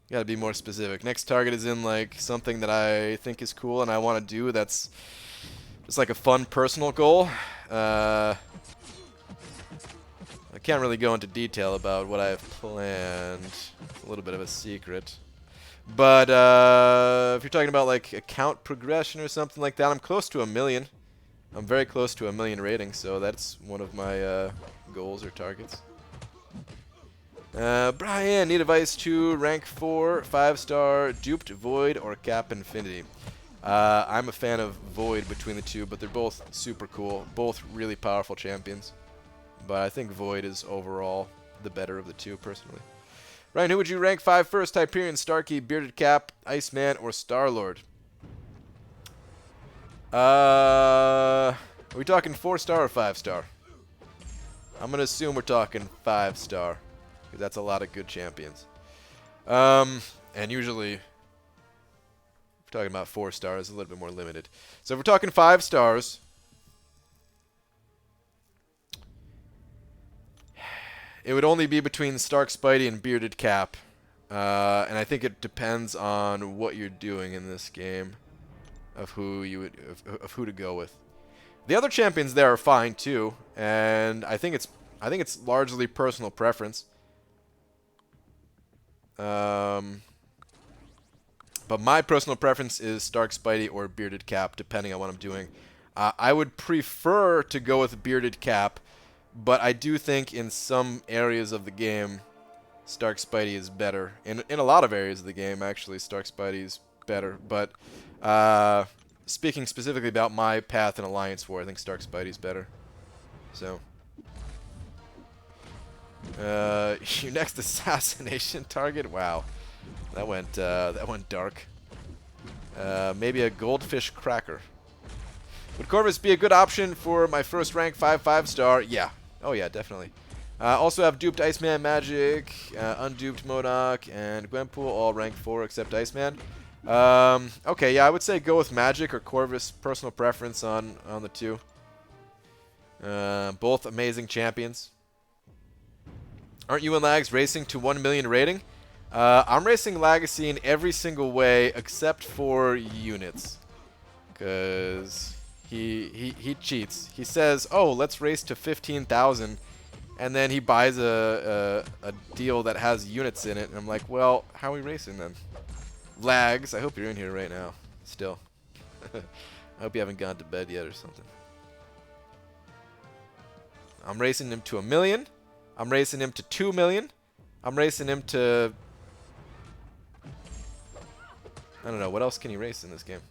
You gotta be more specific. Next target is in, like, something that I think is cool and I want to do that's just like a fun personal goal. I can't really go into detail about what I have planned. It's a little bit of a secret. But if you're talking about, like, account progression or something like that, I'm close to 1 million. I'm very close to 1 million ratings, so that's one of my goals or targets. Brian, need advice to rank 4, 5-star, Duped, Void, or Cap Infinity. I'm a fan of Void between the two, but they're both super cool. Both really powerful champions. But I think Void is overall the better of the two, personally. Ryan, who would you rank 5 first? Hyperion, Starkey, Bearded Cap, Iceman, or Star-Lord? Are we talking 4-star or 5-star? I'm going to assume we're talking 5-star. Because that's a lot of good champions. And usually, if we're talking about 4 stars, a little bit more limited. So if we're talking 5 stars, it would only be between Stark Spidey and Bearded Cap. And I think it depends on what you're doing in this game, of who you would, of who to go with. The other champions there are fine too, and I think it's largely personal preference. But my personal preference is Stark Spidey or Bearded Cap, depending on what I'm doing. I would prefer to go with Bearded Cap, but I do think in some areas of the game, Stark Spidey is better. In a lot of areas of the game, actually, Stark Spidey is better. But speaking specifically about my path in Alliance War, I think Stark Spidey's better. So... your next assassination target? Wow, that went dark. Maybe a goldfish cracker. Would Corvus be a good option for my first rank 5-5-star? Yeah. Oh yeah, definitely. Also have duped Iceman, Magic, unduped Modok, and Gwenpool, all rank 4 except Iceman. Okay, yeah, I would say go with Magic or Corvus. Personal preference on the two. Both amazing champions. Aren't you and Lags racing to 1 million rating? I'm racing Lagacy in every single way except for units. Because he cheats. He says, oh, let's race to 15,000. And then he buys a deal that has units in it. And I'm like, well, how are we racing then? Lags, I hope you're in here right now. Still. I hope you haven't gone to bed yet or something. I'm racing him to 1 million. I'm racing him to 2 million. I'm racing him to... I don't know. What else can you race in this game?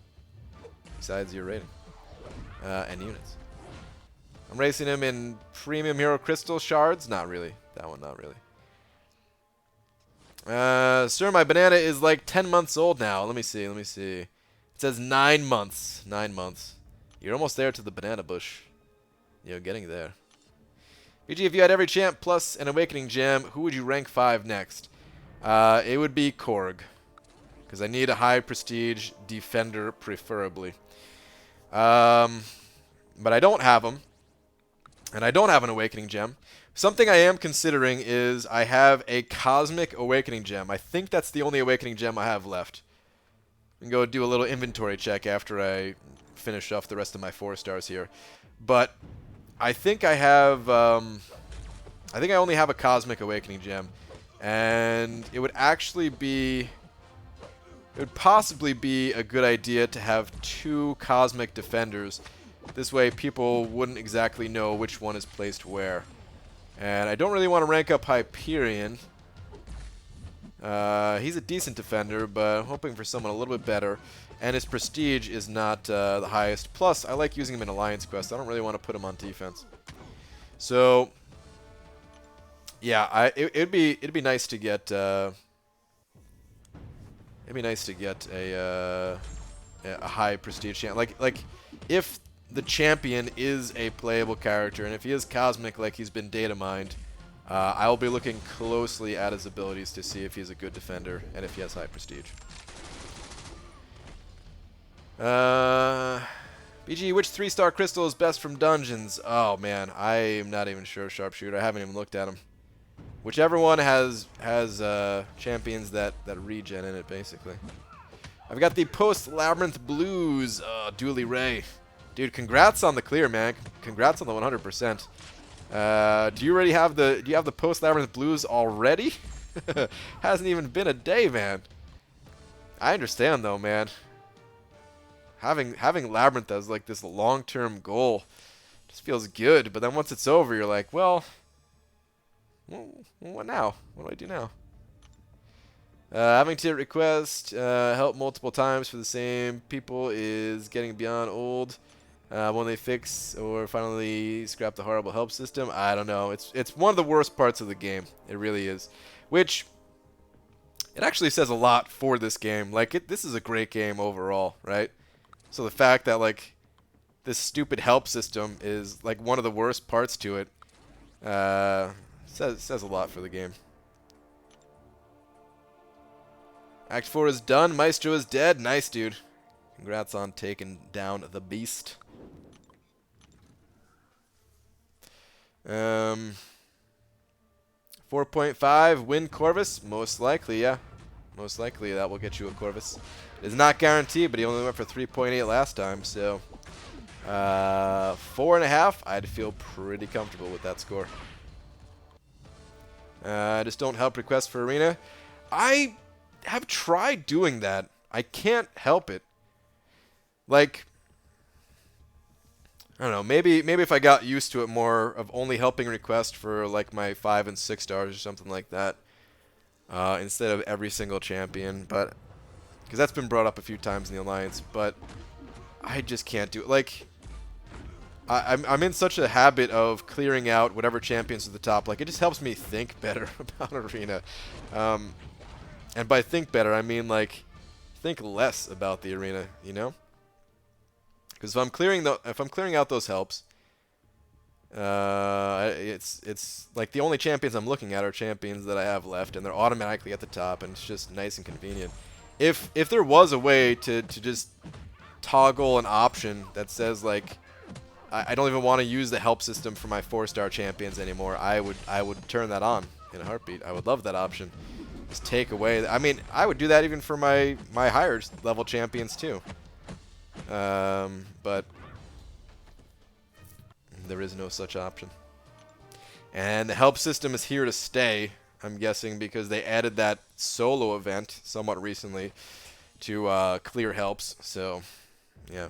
Besides your rating. And units. I'm racing him in Premium Hero Crystal Shards. Not really. That one, not really. Sir, my banana is like 10 months old now. Let me see. Let me see. It says 9 months. 9 months. You're almost there to the banana bush. You're getting there. BG, if you had every champ plus an Awakening Gem, who would you rank 5 next? It would be Korg. Because I need a high prestige defender, preferably. But I don't have him. And I don't have an Awakening Gem. Something I am considering is I have a Cosmic Awakening Gem. I think that's the only Awakening Gem I have left. I can go do a little inventory check after I finish off the rest of my 4 stars here. But I think I have... I think I only have a Cosmic Awakening Gem. And it would actually be... It would possibly be a good idea to have 2 Cosmic Defenders. This way people wouldn't exactly know which one is placed where. And I don't really want to rank up Hyperion. He's a decent defender, but I'm hoping for someone a little bit better. And his prestige is not the highest. Plus, I like using him in Alliance Quest. I don't really want to put him on defense. So, yeah, it'd be nice to get a high prestige champ. Like if the champion is a playable character, and if he is cosmic like he's been data mined, I will be looking closely at his abilities to see if he's a good defender and if he has high prestige. BG, which 3-star crystal is best from dungeons? Oh man, I'm not even sure, Sharpshooter. I haven't even looked at them. Whichever one has champions that regen in it, basically. I've got the post-Labyrinth Blues. Dooley Ray. Dude, congrats on the clear, man. Congrats on the 100%. Do you already have the post-Labyrinth Blues already? Hasn't even been a day, man. I understand though, man. Having Labyrinth as like this long-term goal just feels good, but then once it's over, you're like, well, what now? What do I do now? Having to request help multiple times for the same people is getting beyond old. When they fix or finally scrap the horrible help system, I don't know. It's one of the worst parts of the game. It really is. Which, it actually says a lot for this game. Like, this is a great game overall, right? So the fact that, like, this stupid help system is, like, one of the worst parts to it, says a lot for the game. Act 4 is done. Maestro is dead. Nice, dude. Congrats on taking down the beast. 4.5 win Corvus? Most likely, yeah. Most likely that will get you a Corvus. It is not guaranteed, but he only went for 3.8 last time, so 4.5, I'd feel pretty comfortable with that score. Just don't help request for arena. I have tried doing that. I can't help it. Like, I don't know, maybe if I got used to it more of only helping request for like my 5 and 6 stars or something like that, instead of every single champion, but because that's been brought up a few times in the Alliance, but I just can't do it. Like, I'm in such a habit of clearing out whatever champions at the top. Like, it just helps me think better about arena, and by think better I mean like think less about the arena, you know? Because if I'm clearing out those helps, it's like the only champions I'm looking at are champions that I have left, and they're automatically at the top, and it's just nice and convenient. If there was a way to just toggle an option that says like I don't even want to use the help system for my 4-star champions anymore, I would turn that on in a heartbeat. I would love that option. Just take away. I mean, I would do that even for my higher level champions too. But there is no such option. And the help system is here to stay, I'm guessing, because they added that solo event somewhat recently. to clear helps. So, yeah.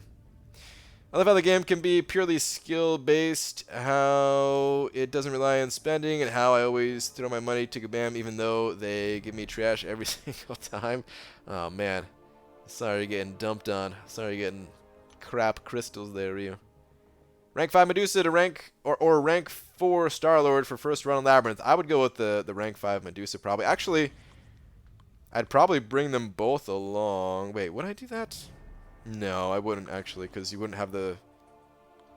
I love how the game can be purely skill-based, how it doesn't rely on spending, and how I always throw my money to Kabam even though they give me trash every single time. Oh, man. Sorry you're getting dumped on. Sorry you're getting crap crystals there, Ryu. Rank 5 Medusa to rank, or rank 4 Star-Lord for first run on Labyrinth. I would go with the rank 5 Medusa probably. Actually, I'd probably bring them both along. Wait, would I do that? No, I wouldn't actually, because you wouldn't have the...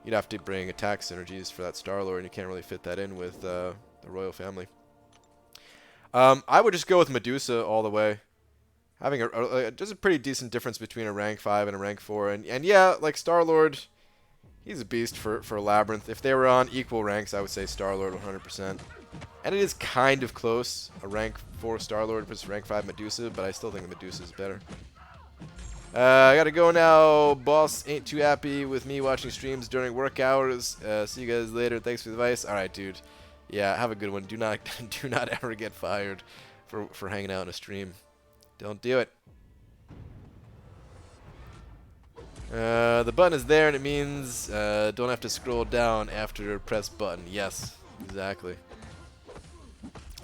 You'd have to bring attack synergies for that Star-Lord, and you can't really fit that in with the royal family. I would just go with Medusa all the way. Having just a pretty decent difference between a rank 5 and a rank 4. And yeah, like Star-Lord, he's a beast for Labyrinth. If they were on equal ranks, I would say Star-Lord 100%. And it is kind of close, a rank 4 Star-Lord versus rank 5 Medusa, but I still think the Medusa is better. I gotta go now. Boss ain't too happy with me watching streams during work hours. See you guys later. Thanks for the advice. All right, dude. Yeah, have a good one. Do not ever get fired for hanging out in a stream. Don't do it. The button is there, and it means don't have to scroll down after press button. Yes, exactly.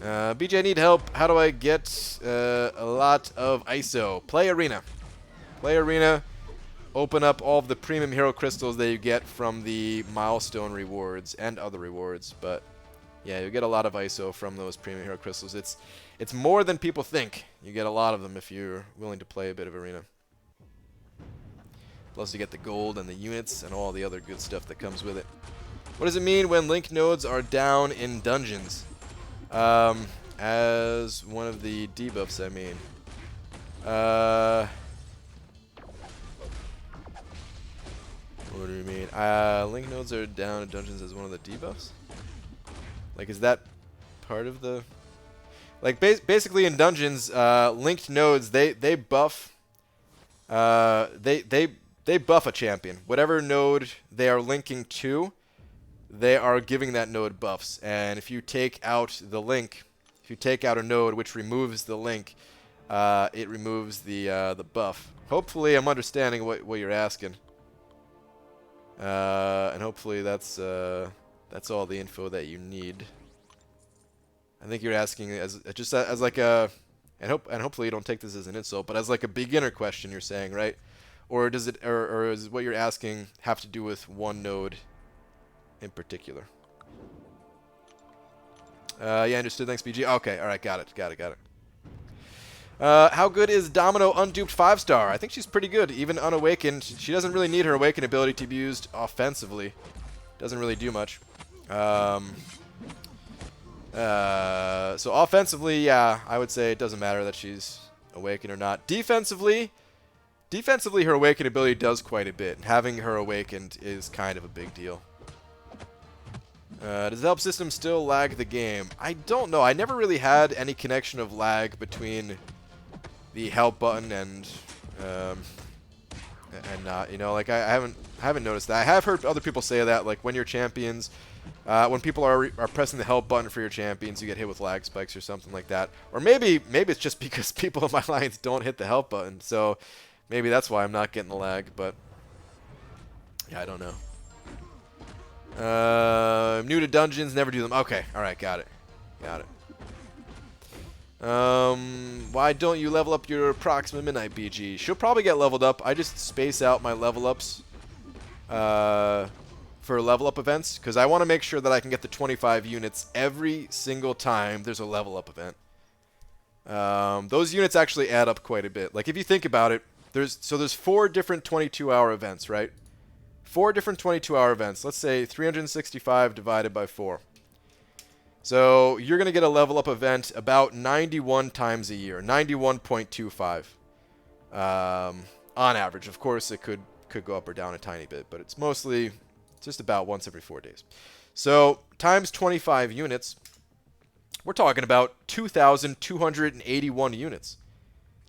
BJ, I need help. How do I get a lot of ISO? Play Arena. Play Arena. Open up all of the premium hero crystals that you get from the milestone rewards and other rewards. But yeah, you get a lot of ISO from those premium hero crystals. It's more than people think. You get a lot of them if you're willing to play a bit of Arena. Plus you get the gold and the units and all the other good stuff that comes with it. What does it mean when link nodes are down in dungeons? As one of the debuffs, I mean. What do you mean? Link nodes are down in dungeons as one of the debuffs? Like, is that part of the... Like, basically in dungeons, linked nodes, they buff... They buff a champion. Whatever node they are linking to, they are giving that node buffs. And if you take out the link, if you take out a node which removes the link, it removes the buff. Hopefully I'm understanding what you're asking. And hopefully that's all the info that you need. I think you're asking as like a, and hopefully you don't take this as an insult, but as like a beginner question you're saying, right? Or does it, or is what you're asking have to do with one node in particular? Yeah, understood. Thanks, BG. Okay, all right, got it. How good is Domino unduped 5-star? I think she's pretty good, even unawakened. She doesn't really need her awakened ability to be used offensively. Doesn't really do much. So offensively, yeah, I would say it doesn't matter that she's awakened or not. Defensively, her awakened ability does quite a bit. Having her awakened is kind of a big deal. Does the help system still lag the game? I don't know. I never really had any connection of lag between the help button and not. You know, like I haven't noticed that. I have heard other people say that, like when your champions, when people are pressing the help button for your champions, you get hit with lag spikes or something like that. Or maybe it's just because people in my lines don't hit the help button. So maybe that's why I'm not getting the lag. But yeah, I don't know. I'm new to dungeons, never do them. Okay, alright, got it. Why don't you level up your Proxima Midnight BG? She'll probably get leveled up. I just space out my level ups for level up events, because I want to make sure that I can get the 25 units every single time there's a level up event. Those units actually add up quite a bit. Like, if you think about it, there's 4 different 22-hour events, right? 4 different 22-hour events. Let's say 365 divided by 4. So you're going to get a level up event about 91 times a year, 91.25 on average. Of course, it could go up or down a tiny bit, but it's mostly just about once every 4 days. So times 25 units, we're talking about 2,281 units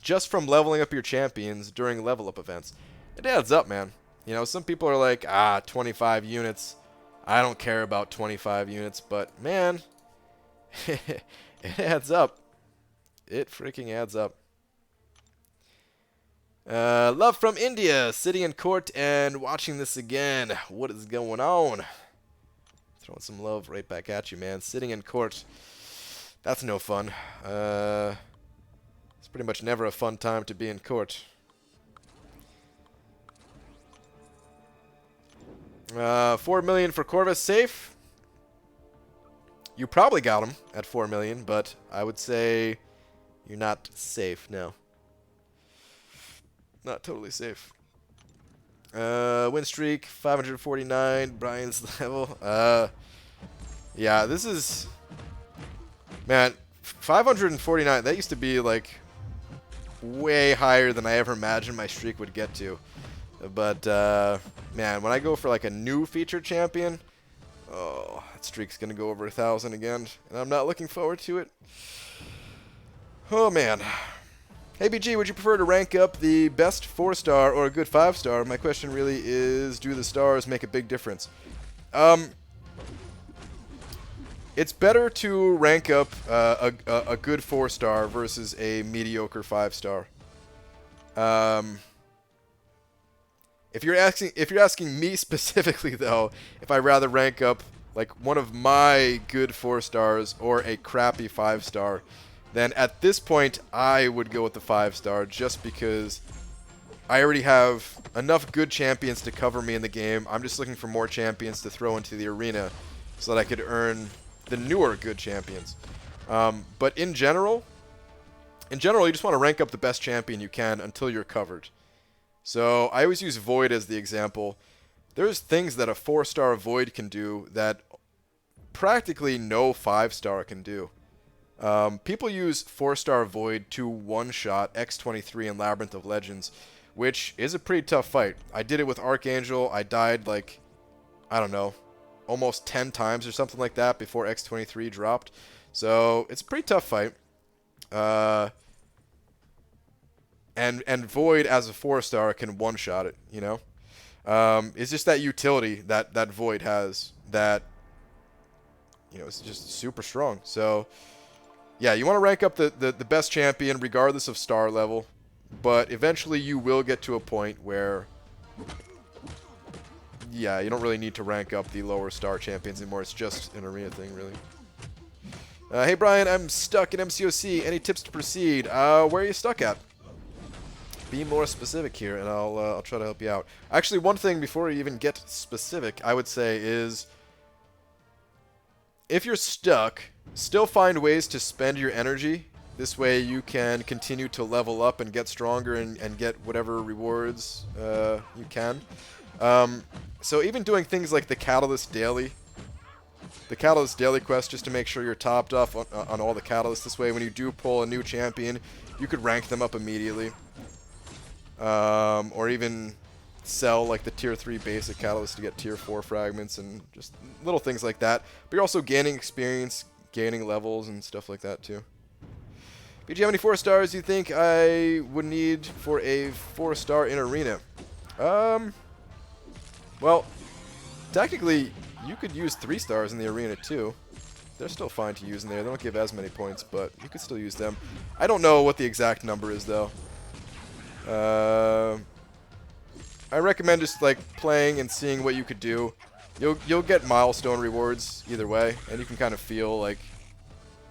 just from leveling up your champions during level up events. It adds up, man. You know, some people are like, 25 units. I don't care about 25 units, but man, it adds up. It freaking adds up. Love from India, sitting in court and watching this again. What is going on? Throwing some love right back at you, man. Sitting in court. That's no fun. It's pretty much never a fun time to be in court. 4 million for Corvus, safe. You probably got him at 4 million, but I would say you're not safe, no. Not totally safe. Win streak, 549, Brian's level. Yeah, this is... Man, 549, that used to be, like, way higher than I ever imagined my streak would get to. But, man, when I go for, like, a new featured champion, oh, that streak's going to go over 1,000 again, and I'm not looking forward to it. Oh, man. Hey, BG, would you prefer to rank up the best 4-star or a good 5-star? My question really is, do the stars make a big difference? It's better to rank up a good 4-star versus a mediocre 5-star. If you're asking me specifically, though, if I'd rather rank up like one of my good 4-stars or a crappy 5-star, then at this point I would go with the 5-star just because I already have enough good champions to cover me in the game. I'm just looking for more champions to throw into the arena so that I could earn the newer good champions. But in general, you just want to rank up the best champion you can until you're covered. So I always use Void as the example. There's things that a 4-star Void can do that practically no 5-star can do. People use 4-star Void to one-shot X-23 in Labyrinth of Legends, which is a pretty tough fight. I did it with Archangel. I died like, I don't know, almost 10 times or something like that before X-23 dropped. So it's a pretty tough fight. And Void as a 4-star can one-shot it, you know? It's just that utility that Void has that, you know, it's just super strong. So, yeah, you want to rank up the best champion regardless of star level, but eventually you will get to a point where, yeah, you don't really need to rank up the lower star champions anymore. It's just an arena thing, really. Hey, Brian, I'm stuck in MCOC. Any tips to proceed? Where are you stuck at? Be more specific here, and I'll try to help you out. Actually, one thing before you even get specific, I would say is, if you're stuck, still find ways to spend your energy. This way you can continue to level up and get stronger and get whatever rewards you can. So even doing things like the Catalyst Daily quest, just to make sure you're topped off on all the Catalysts. This way, when you do pull a new champion, you could rank them up immediately. Or even sell like the tier 3 basic catalyst to get tier 4 fragments and just little things like that. But you're also gaining experience, gaining levels and stuff like that too. BG, how many 4-stars do you think I would need for a 4-star in arena? Well, technically you could use 3-stars in the arena too. They're still fine to use in there. They don't give as many points, but you could still use them. I don't know what the exact number is though. I recommend just like playing and seeing what you could do. You'll get milestone rewards either way, and you can kind of feel like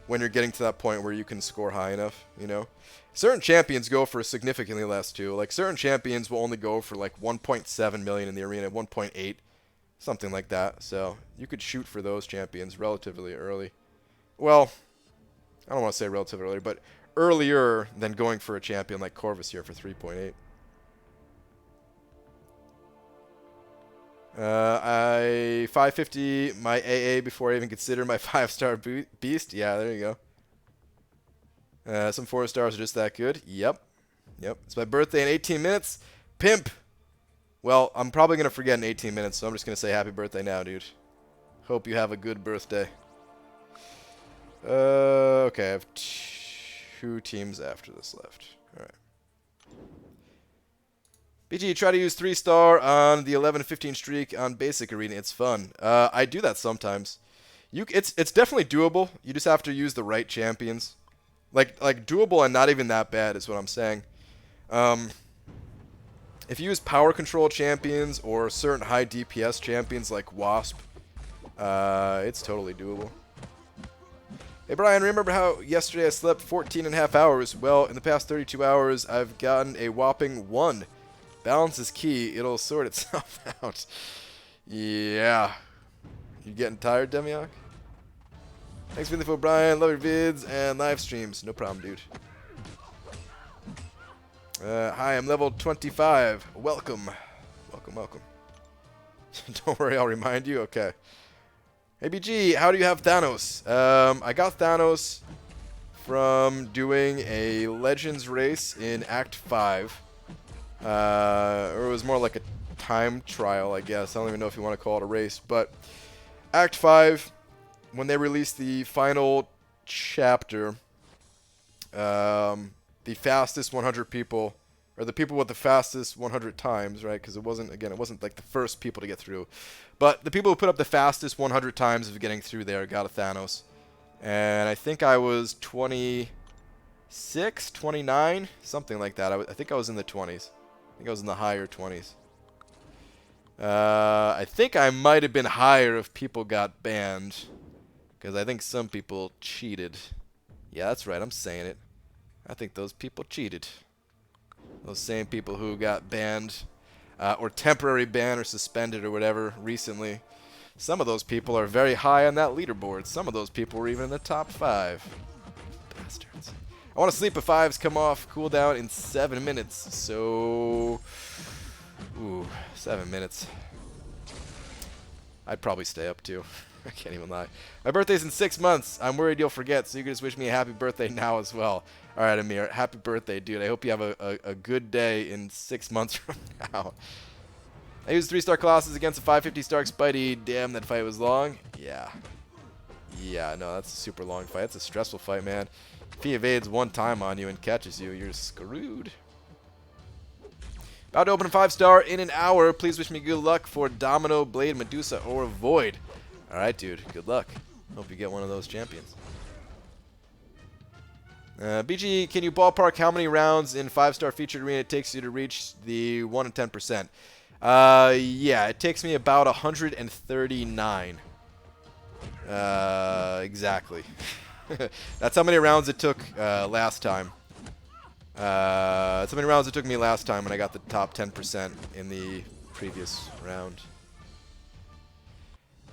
when you're getting to that point where you can score high enough, you know. Certain champions go for significantly less too. Like certain champions will only go for like 1.7 million in the arena, 1.8, something like that. So you could shoot for those champions relatively early. Well, I don't want to say relatively early, but earlier than going for a champion like Corvus here for 3.8. I 550 my AA before I even consider my 5-star beast. Yeah, there you go. Some 4-stars are just that good. Yep. It's my birthday in 18 minutes. Pimp. Well, I'm probably going to forget in 18 minutes, so I'm just going to say happy birthday now, dude. Hope you have a good birthday. Okay, I have 2 teams after this left. Alright. BG, try to use 3-star on the 11-15 streak on basic arena. It's fun. I do that sometimes. It's definitely doable. You just have to use the right champions. Like doable and not even that bad is what I'm saying. If you use power control champions or certain high DPS champions like Wasp, it's totally doable. Hey Brian, remember how yesterday I slept 14.5 hours? Well, in the past 32 hours, I've gotten a whopping 1. Balance is key. It'll sort itself out. Yeah. You getting tired, Demiok? Thanks for the info, Brian. Love your vids and live streams. No problem, dude. Hi, I'm level 25. Welcome. Welcome, welcome. Don't worry, I'll remind you. Okay. Hey, BG, how do you have Thanos? I got Thanos from doing a Legends race in Act 5. Or it was more like a time trial, I guess. I don't even know if you want to call it a race. But Act 5, when they released the final chapter, the fastest 100 people, or the people with the fastest 100 times, right? Because it wasn't like the first people to get through. But the people who put up the fastest 100 times of getting through there got a Thanos. And I think I was 26, 29, something like that. I think I was in the 20s. I think I was in the higher 20s. I think I might have been higher if people got banned. Because I think some people cheated. Yeah, that's right. I'm saying it. I think those people cheated. Those same people who got banned, or temporary ban or suspended or whatever recently. Some of those people are very high on that leaderboard. Some of those people were even in the top 5. Bastards. I want to sleep if 5s come off cooldown in 7 minutes. So, ooh, 7 minutes. I'd probably stay up too. I can't even lie. My birthday's in 6 months. I'm worried you'll forget, so you can just wish me a happy birthday now as well. All right, Amir. Happy birthday, dude. I hope you have a good day in 6 months from now. I used 3-star Colossus against a 550-star Spidey. Damn, that fight was long. Yeah. Yeah, no, that's a super long fight. It's a stressful fight, man. If he evades one time on you and catches you, you're screwed. About to open a 5-star in an hour. Please wish me good luck for Domino, Blade, Medusa, or Void. All right, dude. Good luck. Hope you get one of those champions. BG, can you ballpark how many rounds in 5-star featured arena it takes you to reach the 1 in 10%? Yeah, it takes me about 139. Exactly. That's how many rounds it took last time. That's how many rounds it took me last time when I got the top 10% in the previous round.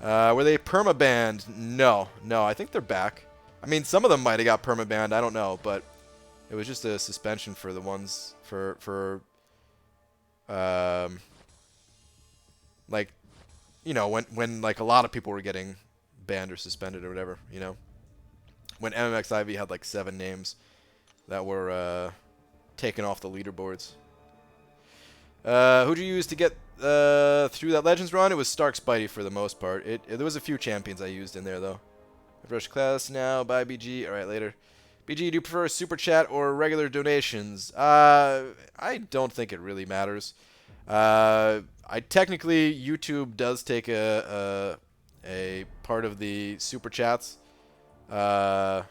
Were they perma-banned? No. No, I think they're back. I mean, some of them might have got perma-banned. I don't know, but it was just a suspension for the ones like, you know, when like a lot of people were getting banned or suspended or whatever, you know. When MMXIV had like 7 names that were taken off the leaderboards. Who'd you use to get through that Legends run? It was Stark Spidey for the most part. There was a few champions I used in there, though. I've rushed class now. Bye, BG. All right, later. BG, do you prefer super chat or regular donations? I don't think it really matters. Technically, YouTube does take a part of the super chats. But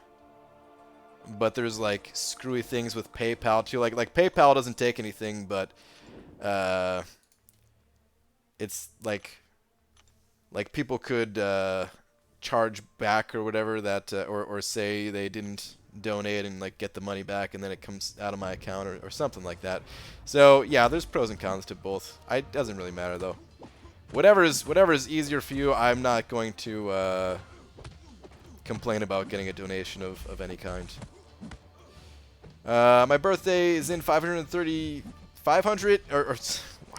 there's like screwy things with PayPal too. Like PayPal doesn't take anything, but it's like people could charge back or whatever that or say they didn't donate and like get the money back and then it comes out of my account or something like that. So yeah, there's pros and cons to both. It doesn't really matter though. Whatever is easier for you, I'm not going to complain about getting a donation of any kind. My birthday is in 500 or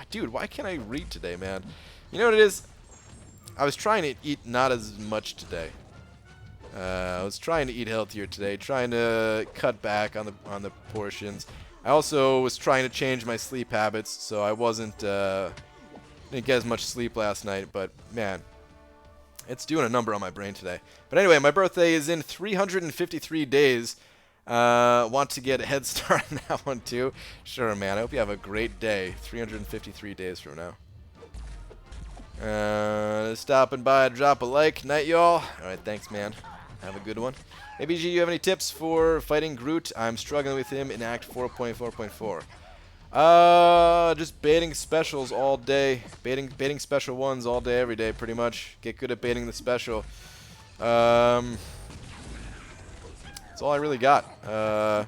dude, why can't I read today, man? You know what it is? I was trying to eat not as much today. I was trying to eat healthier today, trying to cut back on the portions. I also was trying to change my sleep habits, so I didn't get as much sleep last night, but man, it's doing a number on my brain today. But anyway, my birthday is in 353 days. Want to get a head start on that one too? Sure, man. I hope you have a great day. 353 days from now. Stopping by, drop a like. Night, y'all. Alright, thanks, man. Have a good one. Hey, BG, you have any tips for fighting Groot? I'm struggling with him in Act 4.4.4. Just baiting specials all day. Baiting special ones all day, every day, pretty much. Get good at baiting the special. That's all I really got. Yeah,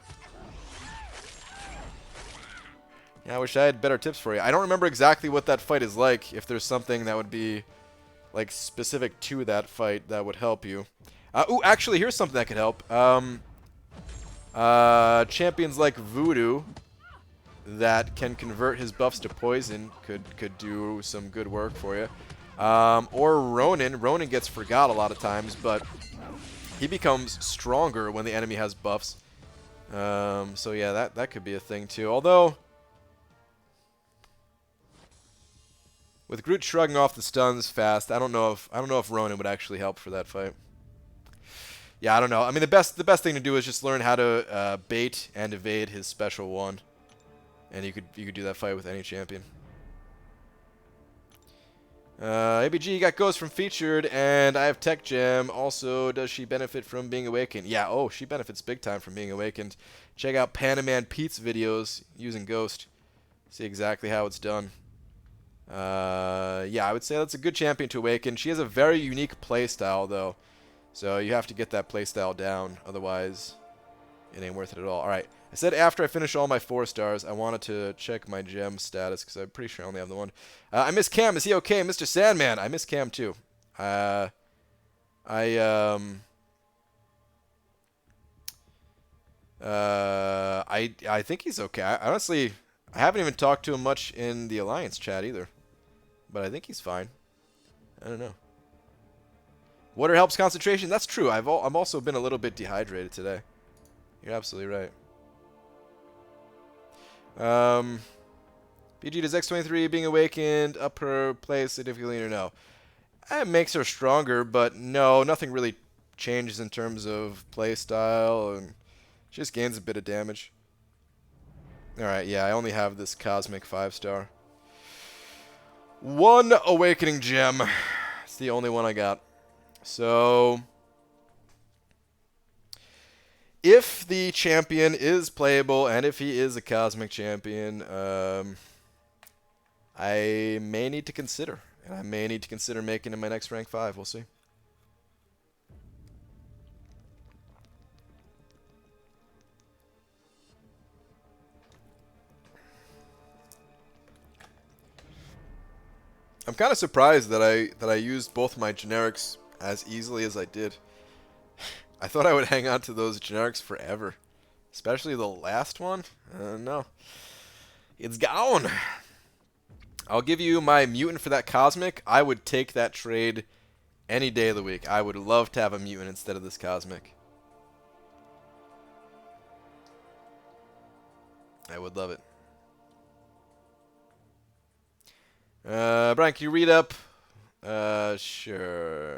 I wish I had better tips for you. I don't remember exactly what that fight is like. If there's something that would be like specific to that fight that would help you. Ooh, actually, here's something that could help. Champions like Voodoo that can convert his buffs to poison could do some good work for you. Or Ronin. Ronin gets forgot a lot of times, but he becomes stronger when the enemy has buffs. So yeah, that could be a thing too. Although with Groot shrugging off the stuns fast, I don't know if Ronin would actually help for that fight. Yeah, I don't know. I mean, the best thing to do is just learn how to bait and evade his special one, and you could do that fight with any champion. ABG, you got Ghost from Featured, and I have Tech Gem. Also, does she benefit from being awakened? Yeah, oh, she benefits big time from being awakened. Check out Panaman Pete's videos using Ghost. See exactly how it's done. Yeah, I would say that's a good champion to awaken. She has a very unique playstyle, though. So you have to get that playstyle down. Otherwise, it ain't worth it at all. Alright, I said after I finish all my 4 stars, I wanted to check my gem status, because I'm pretty sure I only have the one. I miss Cam. Is he okay? Mr. Sandman, I miss Cam, too. I think he's okay. Honestly, I haven't even talked to him much in the Alliance chat, either. But I think he's fine. I don't know. Water helps concentration. That's true. I've also been a little bit dehydrated today. You're absolutely right. PG, does X23 being awakened up her play significantly or no? It makes her stronger, but no, nothing really changes in terms of play style, and she just gains a bit of damage. Alright, yeah, I only have this Cosmic 5-star. 1 Awakening Gem. It's the only one I got. So, if the champion is playable, and if he is a Cosmic Champion, I may need to consider. And I may need to consider making him my next rank 5. We'll see. I'm kind of surprised that I used both my generics as easily as I did. I thought I would hang on to those generics forever. Especially the last one. No. It's gone. I'll give you my mutant for that Cosmic. I would take that trade any day of the week. I would love to have a mutant instead of this Cosmic. I would love it. Brian, can you read up? Sure.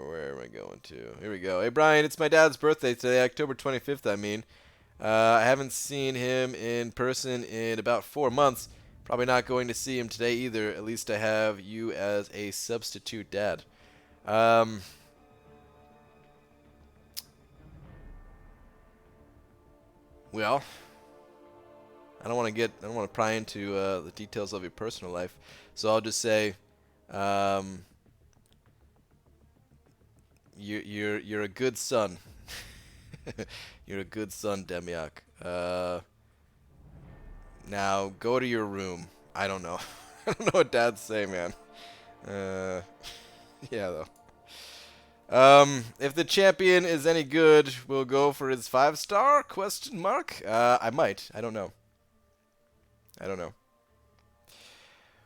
Where am I going to? Here we go. Hey, Brian, it's my dad's birthday today, October 25th, I mean. I haven't seen him in person in about 4 months. Probably not going to see him today either. At least I have you as a substitute dad. Well, I don't want to pry into the details of your personal life. So I'll just say, you're a good son. You're a good son, Demiak. Now go to your room. I don't know. I don't know what dads say, man. Yeah, though. If the champion is any good, we'll go for his 5-star? Question mark. I might. I don't know.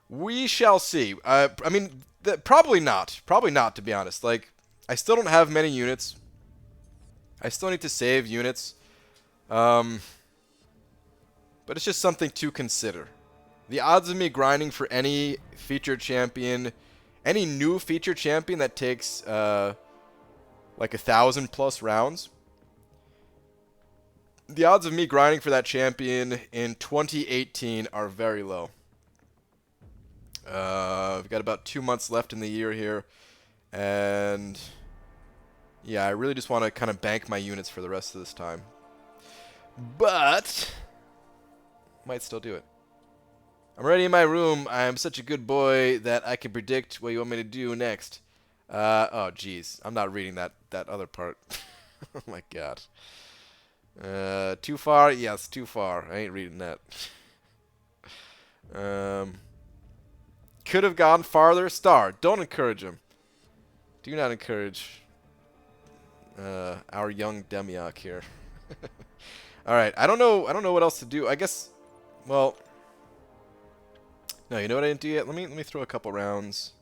We shall see. I mean, probably not. Probably not, to be honest. Like, I still don't have many units. I still need to save units. But it's just something to consider. The odds of me grinding for any featured champion, any new featured champion that takes like 1,000+ rounds, the odds of me grinding for that champion in 2018 are very low. I've got about 2 months left in the year here, and yeah, I really just want to kind of bank my units for the rest of this time. But Might still do it. I'm already in my room. I'm such a good boy that I can predict what you want me to do next. Oh, jeez. I'm not reading that other part. Oh, my God. Too far? Yes, too far. I ain't reading that. Could have gone farther. Star. Don't encourage him. Do not encourage our young Demiok here. All right. I don't know what else to do. I guess. Well. No, you know what I didn't do yet? Let me throw a couple rounds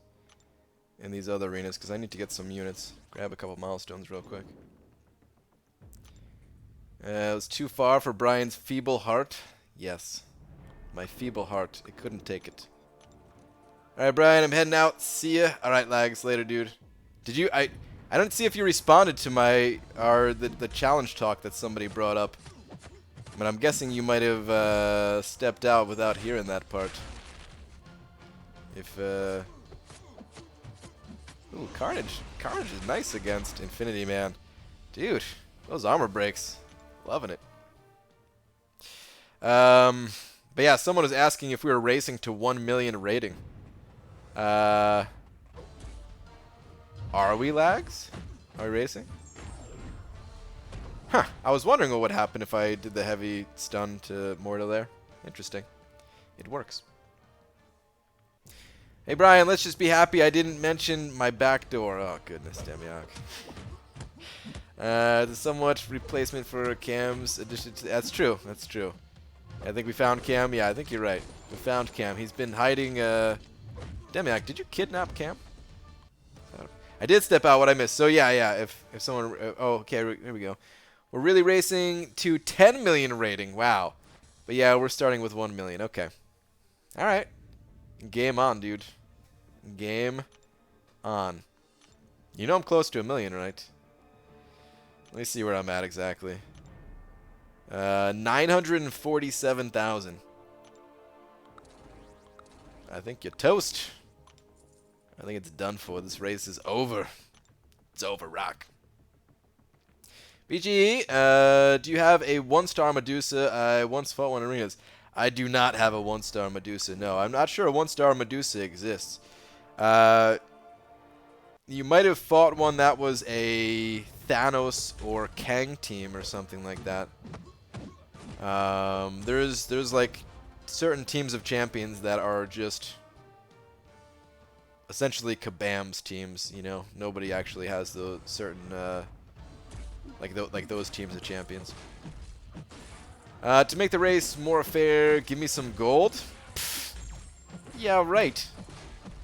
in these other arenas because I need to get some units. Grab a couple milestones real quick. It was too far for Brian's feeble heart. Yes. My feeble heart. It couldn't take it. Alright, Brian, I'm heading out. See ya. Alright, lags. Later, dude. Did you... I don't see if you responded to my... the challenge talk that somebody brought up. But I'm guessing you might have stepped out without hearing that part. If... Ooh, Carnage. Carnage is nice against Infinity Man. Dude, those armor breaks. Loving it. But yeah, someone was asking if we were racing to 1 million rating. Are we, lags? Are we racing? Huh. I was wondering what would happen if I did the heavy stun to Mortal there. Interesting. It works. Hey, Brian, let's just be happy I didn't mention my back door. Oh, goodness, Demiok. It's a somewhat replacement for Cam's addition to... That's true. That's true. I think we found Cam. Yeah, I think you're right. We found Cam. He's been hiding... Demiok, did you kidnap Cam? I did step out what I missed. So, yeah. If someone... oh, okay. Here we go. We're really racing to 10 million rating. Wow. But, yeah, we're starting with 1 million. Okay. All right. Game on, dude. Game on. You know I'm close to 1 million, right? Let me see where I'm at exactly. 947,000. I think you're toast. I think it's done for. This race is over. It's over, rock. BGE, do you have a 1-star Medusa? I once fought one in arenas. I do not have a 1-star Medusa. No, I'm not sure a 1-star Medusa exists. You might have fought one that was a Thanos or Kang team or something like that. There's like certain teams of champions that are just essentially Kabam's teams. You know, nobody actually has the certain like those teams of champions. To make the race more fair, give me some gold. Pfft. Yeah, right.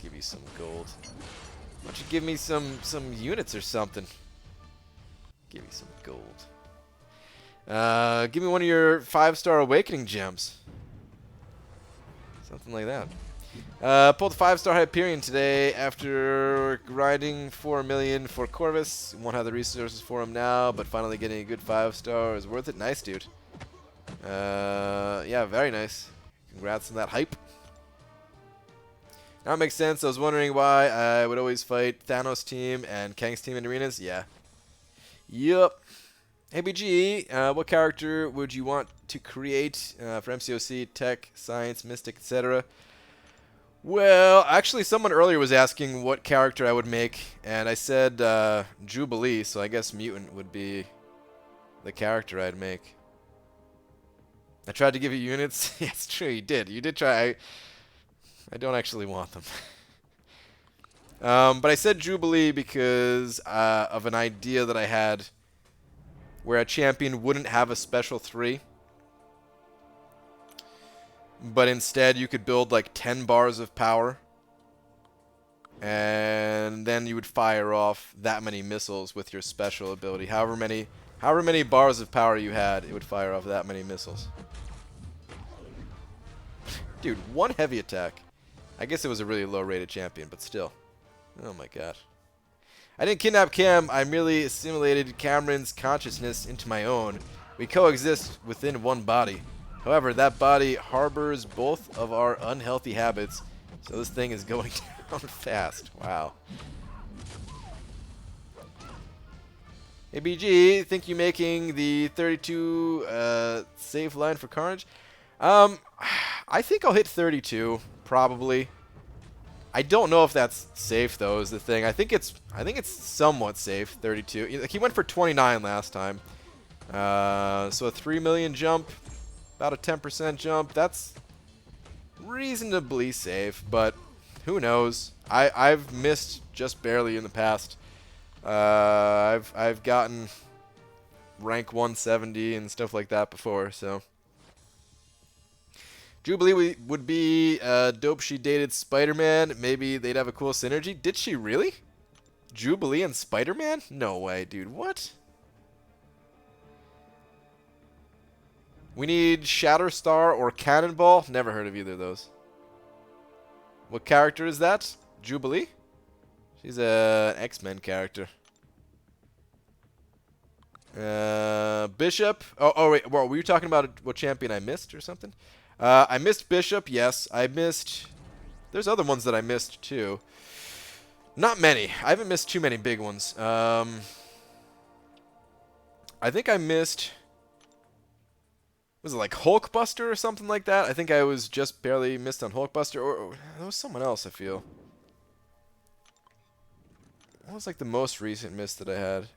Give you some gold. Why don't you give me some units or something? Give me some gold. Give me one of your 5-star awakening gems. Something like that. Pulled 5-star Hyperion today after grinding 4 million for Corvus. Won't have the resources for him now, but finally getting a good 5-star is worth it. Nice, dude. Yeah, very nice. Congrats on that hype. Now it makes sense. I was wondering why I would always fight Thanos' team and Kang's team in arenas. Yeah. Yup. Hey, BG, what character would you want to create for MCOC, Tech, Science, Mystic, etc.? Well, actually, someone earlier was asking what character I would make, and I said Jubilee, so I guess Mutant would be the character I'd make. I tried to give you units. Yeah, it's true, you did. You did try. I don't actually want them. But I said Jubilee because of an idea that I had where a champion wouldn't have a special 3. But instead you could build like 10 bars of power. And then you would fire off that many missiles with your special ability. However many bars of power you had, it would fire off that many missiles. Dude, 1 heavy attack. I guess it was a really low-rated champion, but still. Oh my god. I didn't kidnap Cam. I merely assimilated Cameron's consciousness into my own. We coexist within one body. However, that body harbors both of our unhealthy habits, so this thing is going down fast. Wow. Hey, BG, think you making the 32 save line for Carnage? Um, I think I'll hit 32 probably. I don't know if that's safe though. Is the thing. I think it's somewhat safe. 32. Like he went for 29 last time. So a 3 million jump, about a 10% jump. That's reasonably safe, but who knows? I've missed just barely in the past. I've gotten rank 170 and stuff like that before, so. Jubilee would be dope. She dated Spider-Man. Maybe they'd have a cool synergy. Did she really? Jubilee and Spider-Man? No way, dude. What? We need Shatterstar or Cannonball. Never heard of either of those. What character is that? Jubilee? She's an X-Men character. Bishop. Oh, wait. Well, were you talking about what champion I missed or something? I missed Bishop. Yes, I missed. There's other ones that I missed too. Not many. I haven't missed too many big ones. I think I missed. Was it like Hulkbuster or something like that? I think I was just barely missed on Hulkbuster, or there was someone else. I feel. What was like the most recent miss that I had?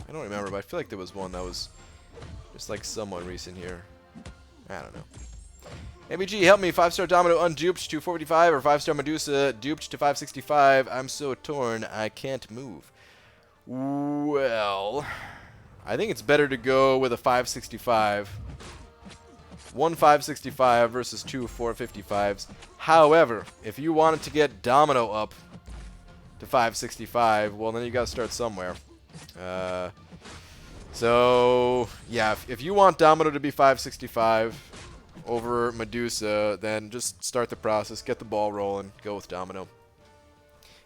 I don't remember, but I feel like there was one that was just like somewhat recent here. I don't know. ABG, help me. 5-star Domino unduped to 455 or 5-star Medusa duped to 565. I'm so torn, I can't move. Well, I think it's better to go with a 565. 1 565 versus 2 455s. However, if you wanted to get Domino up to 565, well, then you got to start somewhere. So, yeah, if you want Domino to be 565 over Medusa, then just start the process, get the ball rolling, go with Domino.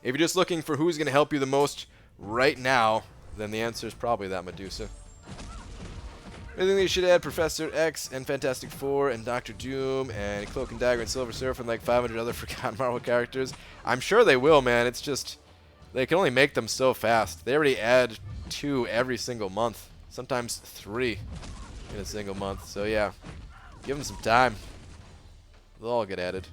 If you're just looking for who's going to help you the most right now, then the answer is probably that Medusa. I think they should add Professor X and Fantastic Four and Doctor Doom and Cloak and Dagger and Silver Surfer and like 500 other forgotten Marvel characters. I'm sure they will, man. It's just they can only make them so fast. They already add 2 every single month, sometimes 3 in a single month. So yeah, give them some time. They'll all get added.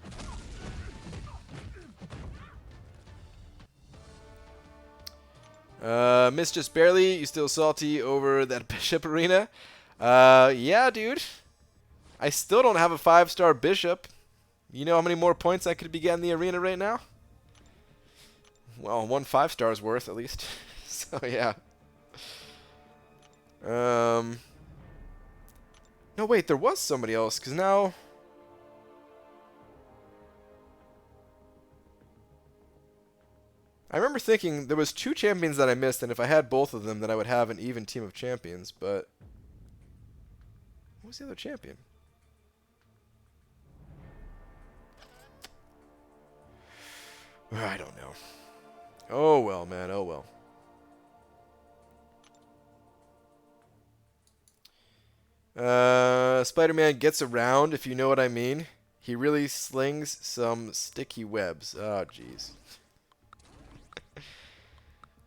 Missed just barely. You still salty over that Bishop arena? Yeah, dude. I still don't have a 5-star Bishop. You know how many more points I could be getting in the arena right now? Well, 1 5-star's worth at least. So yeah. No, wait, there was somebody else, because now. I remember thinking there was 2 champions that I missed, and if I had both of them, then I would have an even team of champions, but what was the other champion? I don't know. Oh well, man, oh well. Spider-Man gets around, if you know what I mean. He really slings some sticky webs. Oh, jeez.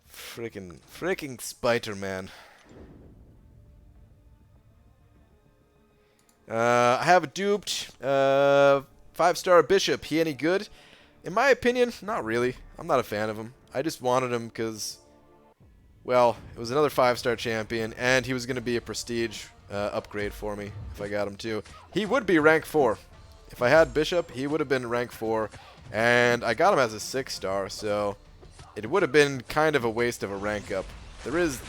Freaking Spider-Man. I have a duped 5-star Bishop. He any good? In my opinion, not really. I'm not a fan of him. I just wanted him because, well, it was another 5-star champion, and he was going to be a prestige upgrade for me if I got him too. He would be rank 4. If I had Bishop, he would have been rank 4, and I got him as a 6-star, so it would have been kind of a waste of a rank up. There is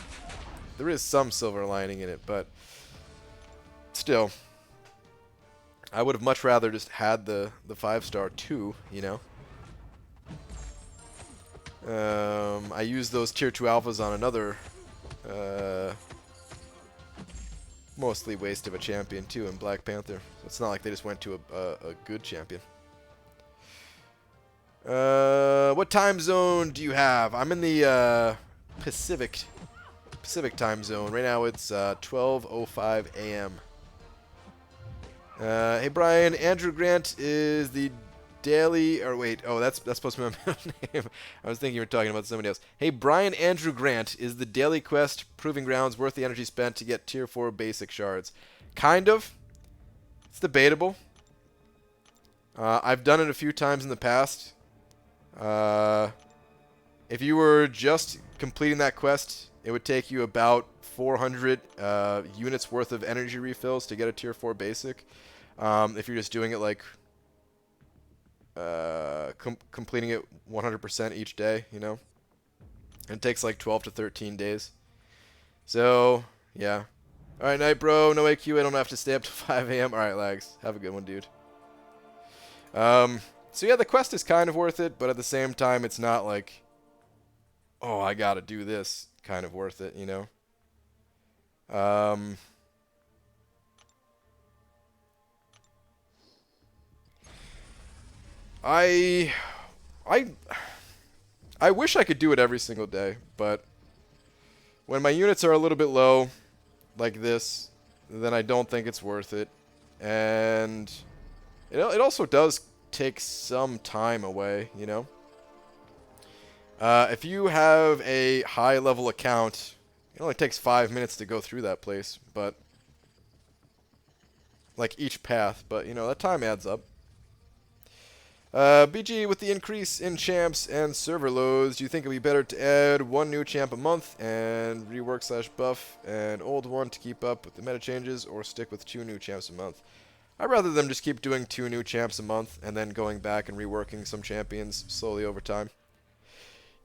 some silver lining in it, but still, I would have much rather just had the 5-star too, you know. I used those tier 2 alphas on another mostly waste of a champion too in Black Panther. So it's not like they just went to a good champion. What time zone do you have? I'm in the Pacific time zone. Right now it's 12:05 a.m. Hey Brian, Andrew Grant is the daily, or wait, oh, that's supposed to be my middle name. I was thinking you were talking about somebody else. Hey, Brian Andrew Grant, is the daily quest Proving Grounds worth the energy spent to get tier 4 basic shards? Kind of. It's debatable. I've done it a few times in the past. If you were just completing that quest, it would take you about 400 units worth of energy refills to get a tier 4 basic. If you're just doing it like completing it 100% each day, you know, and it takes like 12 to 13 days. So yeah. All right, night, bro. No AQ. I don't have to stay up to 5 a.m. All right, Lags. Have a good one, dude. So yeah, the quest is kind of worth it, but at the same time, it's not like, oh, I gotta do this kind of worth it, you know. I wish I could do it every single day, but when my units are a little bit low, like this, then I don't think it's worth it. And it also does take some time away, you know. If you have a high-level account, it only takes 5 minutes to go through that place, but like each path, but you know, that time adds up. BG, with the increase in champs and server loads, do you think it would be better to add one new champ a month and rework/buff an old one to keep up with the meta changes, or stick with 2 new champs a month? I'd rather them just keep doing 2 new champs a month and then going back and reworking some champions slowly over time.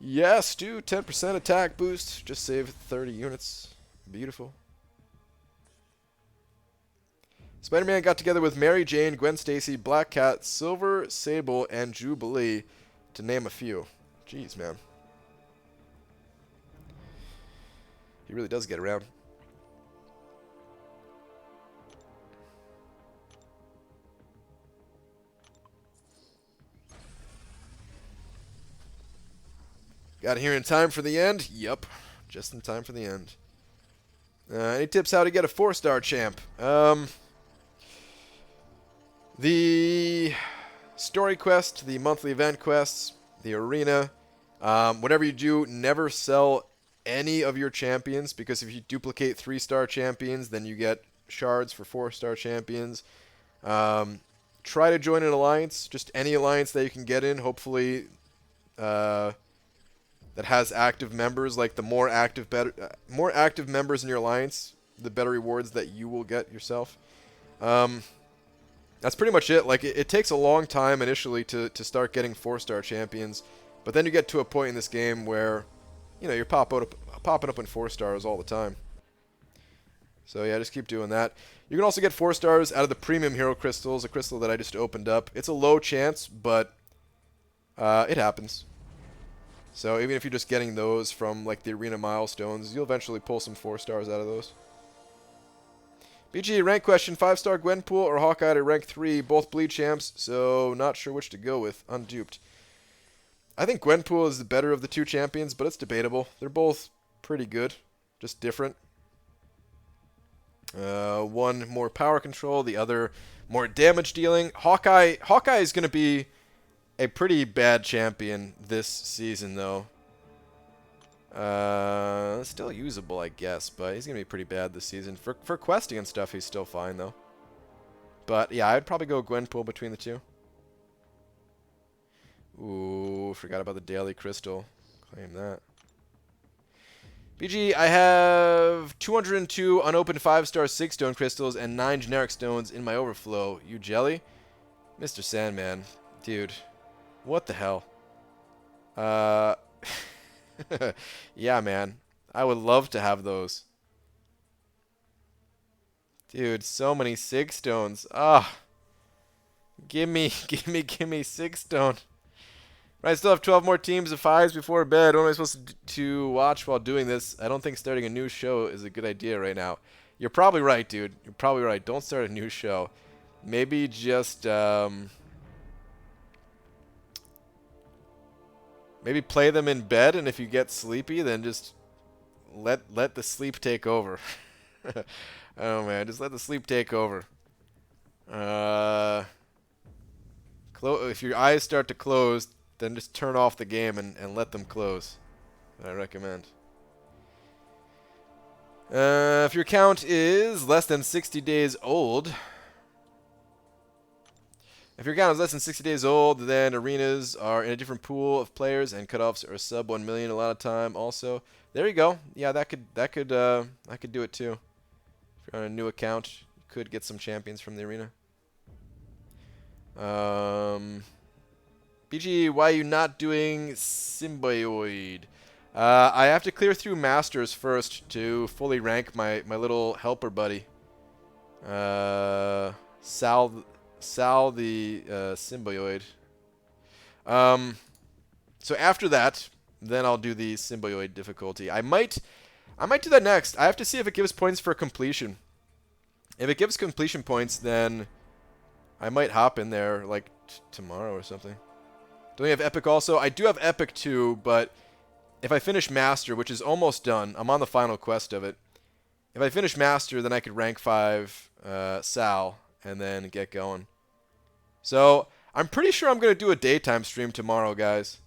Yes, dude, 10% attack boost. Just save 30 units. Beautiful. Spider-Man got together with Mary Jane, Gwen Stacy, Black Cat, Silver, Sable, and Jubilee, to name a few. Jeez, man. He really does get around. Got here in time for the end? Yup. Just in time for the end. Any tips how to get a 4-star champ? The story quest, the monthly event quests, the arena, whatever you do, never sell any of your champions, because if you duplicate 3-star champions, then you get shards for 4-star champions. Try to join an alliance, just any alliance that you can get in, hopefully that has active members. Like the more active members in your alliance, the better rewards that you will get yourself. That's pretty much it. Like, it takes a long time initially to start getting 4-star champions, but then you get to a point in this game where, you know, you're popping up in 4 stars all the time. So yeah, just keep doing that. You can also get 4 stars out of the premium hero crystals, a crystal that I just opened up. It's a low chance, but it happens. So even if you're just getting those from like the arena milestones, you'll eventually pull some 4 stars out of those. BG, rank question, 5-star Gwenpool or Hawkeye to rank 3, both bleed champs, so not sure which to go with, unduped. I think Gwenpool is the better of the 2 champions, but it's debatable. They're both pretty good, just different. One more power control, the other more damage dealing. Hawkeye is going to be a pretty bad champion this season, though. Still usable, I guess, but he's gonna be pretty bad this season. For questing and stuff, he's still fine, though. But yeah, I'd probably go Gwenpool between the 2. Ooh, forgot about the daily crystal. Claim that. BG, I have 202 unopened 5-star 6-stone crystals and 9 generic stones in my overflow. You jelly? Mr. Sandman. Dude. What the hell? Yeah, man. I would love to have those. Dude, so many 6 stones. Ah. Gimme 6 stone. Right, I still have 12 more teams of 5s before bed. What am I supposed to watch while doing this? I don't think starting a new show is a good idea right now. You're probably right, dude. You're probably right. Don't start a new show. Maybe just, maybe play them in bed, and if you get sleepy, then just let the sleep take over. Oh, man. Just let the sleep take over. If your eyes start to close, then just turn off the game and let them close. I recommend. If your account is less than 60 days old, then arenas are in a different pool of players, and cutoffs are sub 1 million a lot of time. Also, there you go. Yeah, I could do it too. If you're on a new account, you could get some champions from the arena. BG, why are you not doing Symbioid? I have to clear through Masters first to fully rank my little helper buddy. Sal the Symbioid. So after that, then I'll do the Symbioid difficulty. I might do that next. I have to see if it gives points for completion. If it gives completion points, then I might hop in there like tomorrow or something. Don't we have Epic also? I do have Epic too, but if I finish Master, which is almost done, I'm on the final quest of it. If I finish Master, then I could rank 5 Sal and then get going. So I'm pretty sure I'm going to do a daytime stream tomorrow, guys.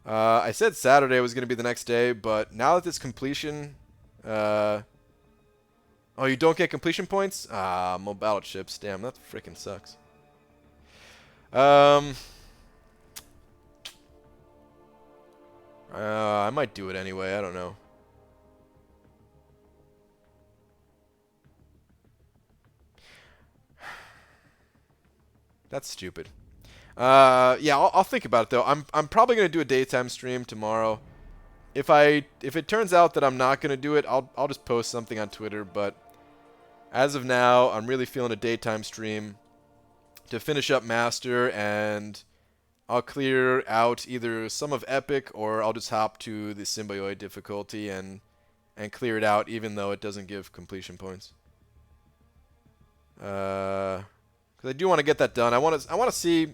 I said Saturday was going to be the next day, but now that it's completion... oh, you don't get completion points? Ah, more battle chips. Damn, that freaking sucks. I might do it anyway. I don't know. That's stupid. Yeah, I'll think about it though. I'm probably gonna do a daytime stream tomorrow. If it turns out that I'm not gonna do it, I'll just post something on Twitter. But as of now, I'm really feeling a daytime stream to finish up Master, and I'll clear out either some of Epic, or I'll just hop to the Symbioid difficulty and clear it out, even though it doesn't give completion points. Because I do want to get that done. I want to see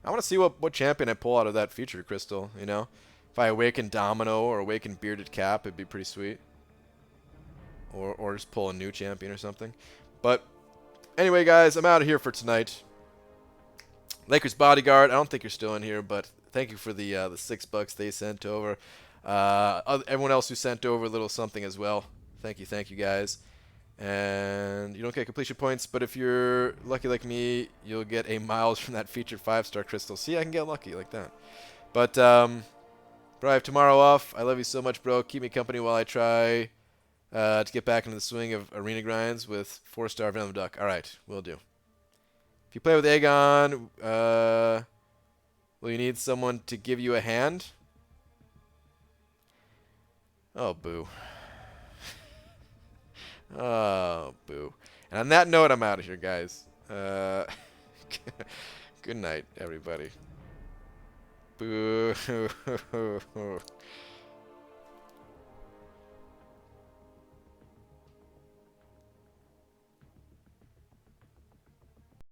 what champion I pull out of that feature crystal. You know, if I awaken Domino or awaken Bearded Cap, it'd be pretty sweet. Or just pull a new champion or something. But anyway, guys, I'm out of here for tonight. Lakers Bodyguard, I don't think you're still in here, but thank you for the $6 they sent over. Everyone else who sent over a little something as well. Thank you guys. And you don't get completion points, but if you're lucky like me, you'll get a miles from that featured 5-star crystal. See, I can get lucky like that. But bro, I have tomorrow off. I love you so much, bro. Keep me company while I try to get back into the swing of arena grinds with 4-star Venom Duck. All right, will do. If you play with Aegon, will you need someone to give you a hand? Oh, boo. Oh, boo. And on that note, I'm out of here, guys. Good night, everybody. Boo.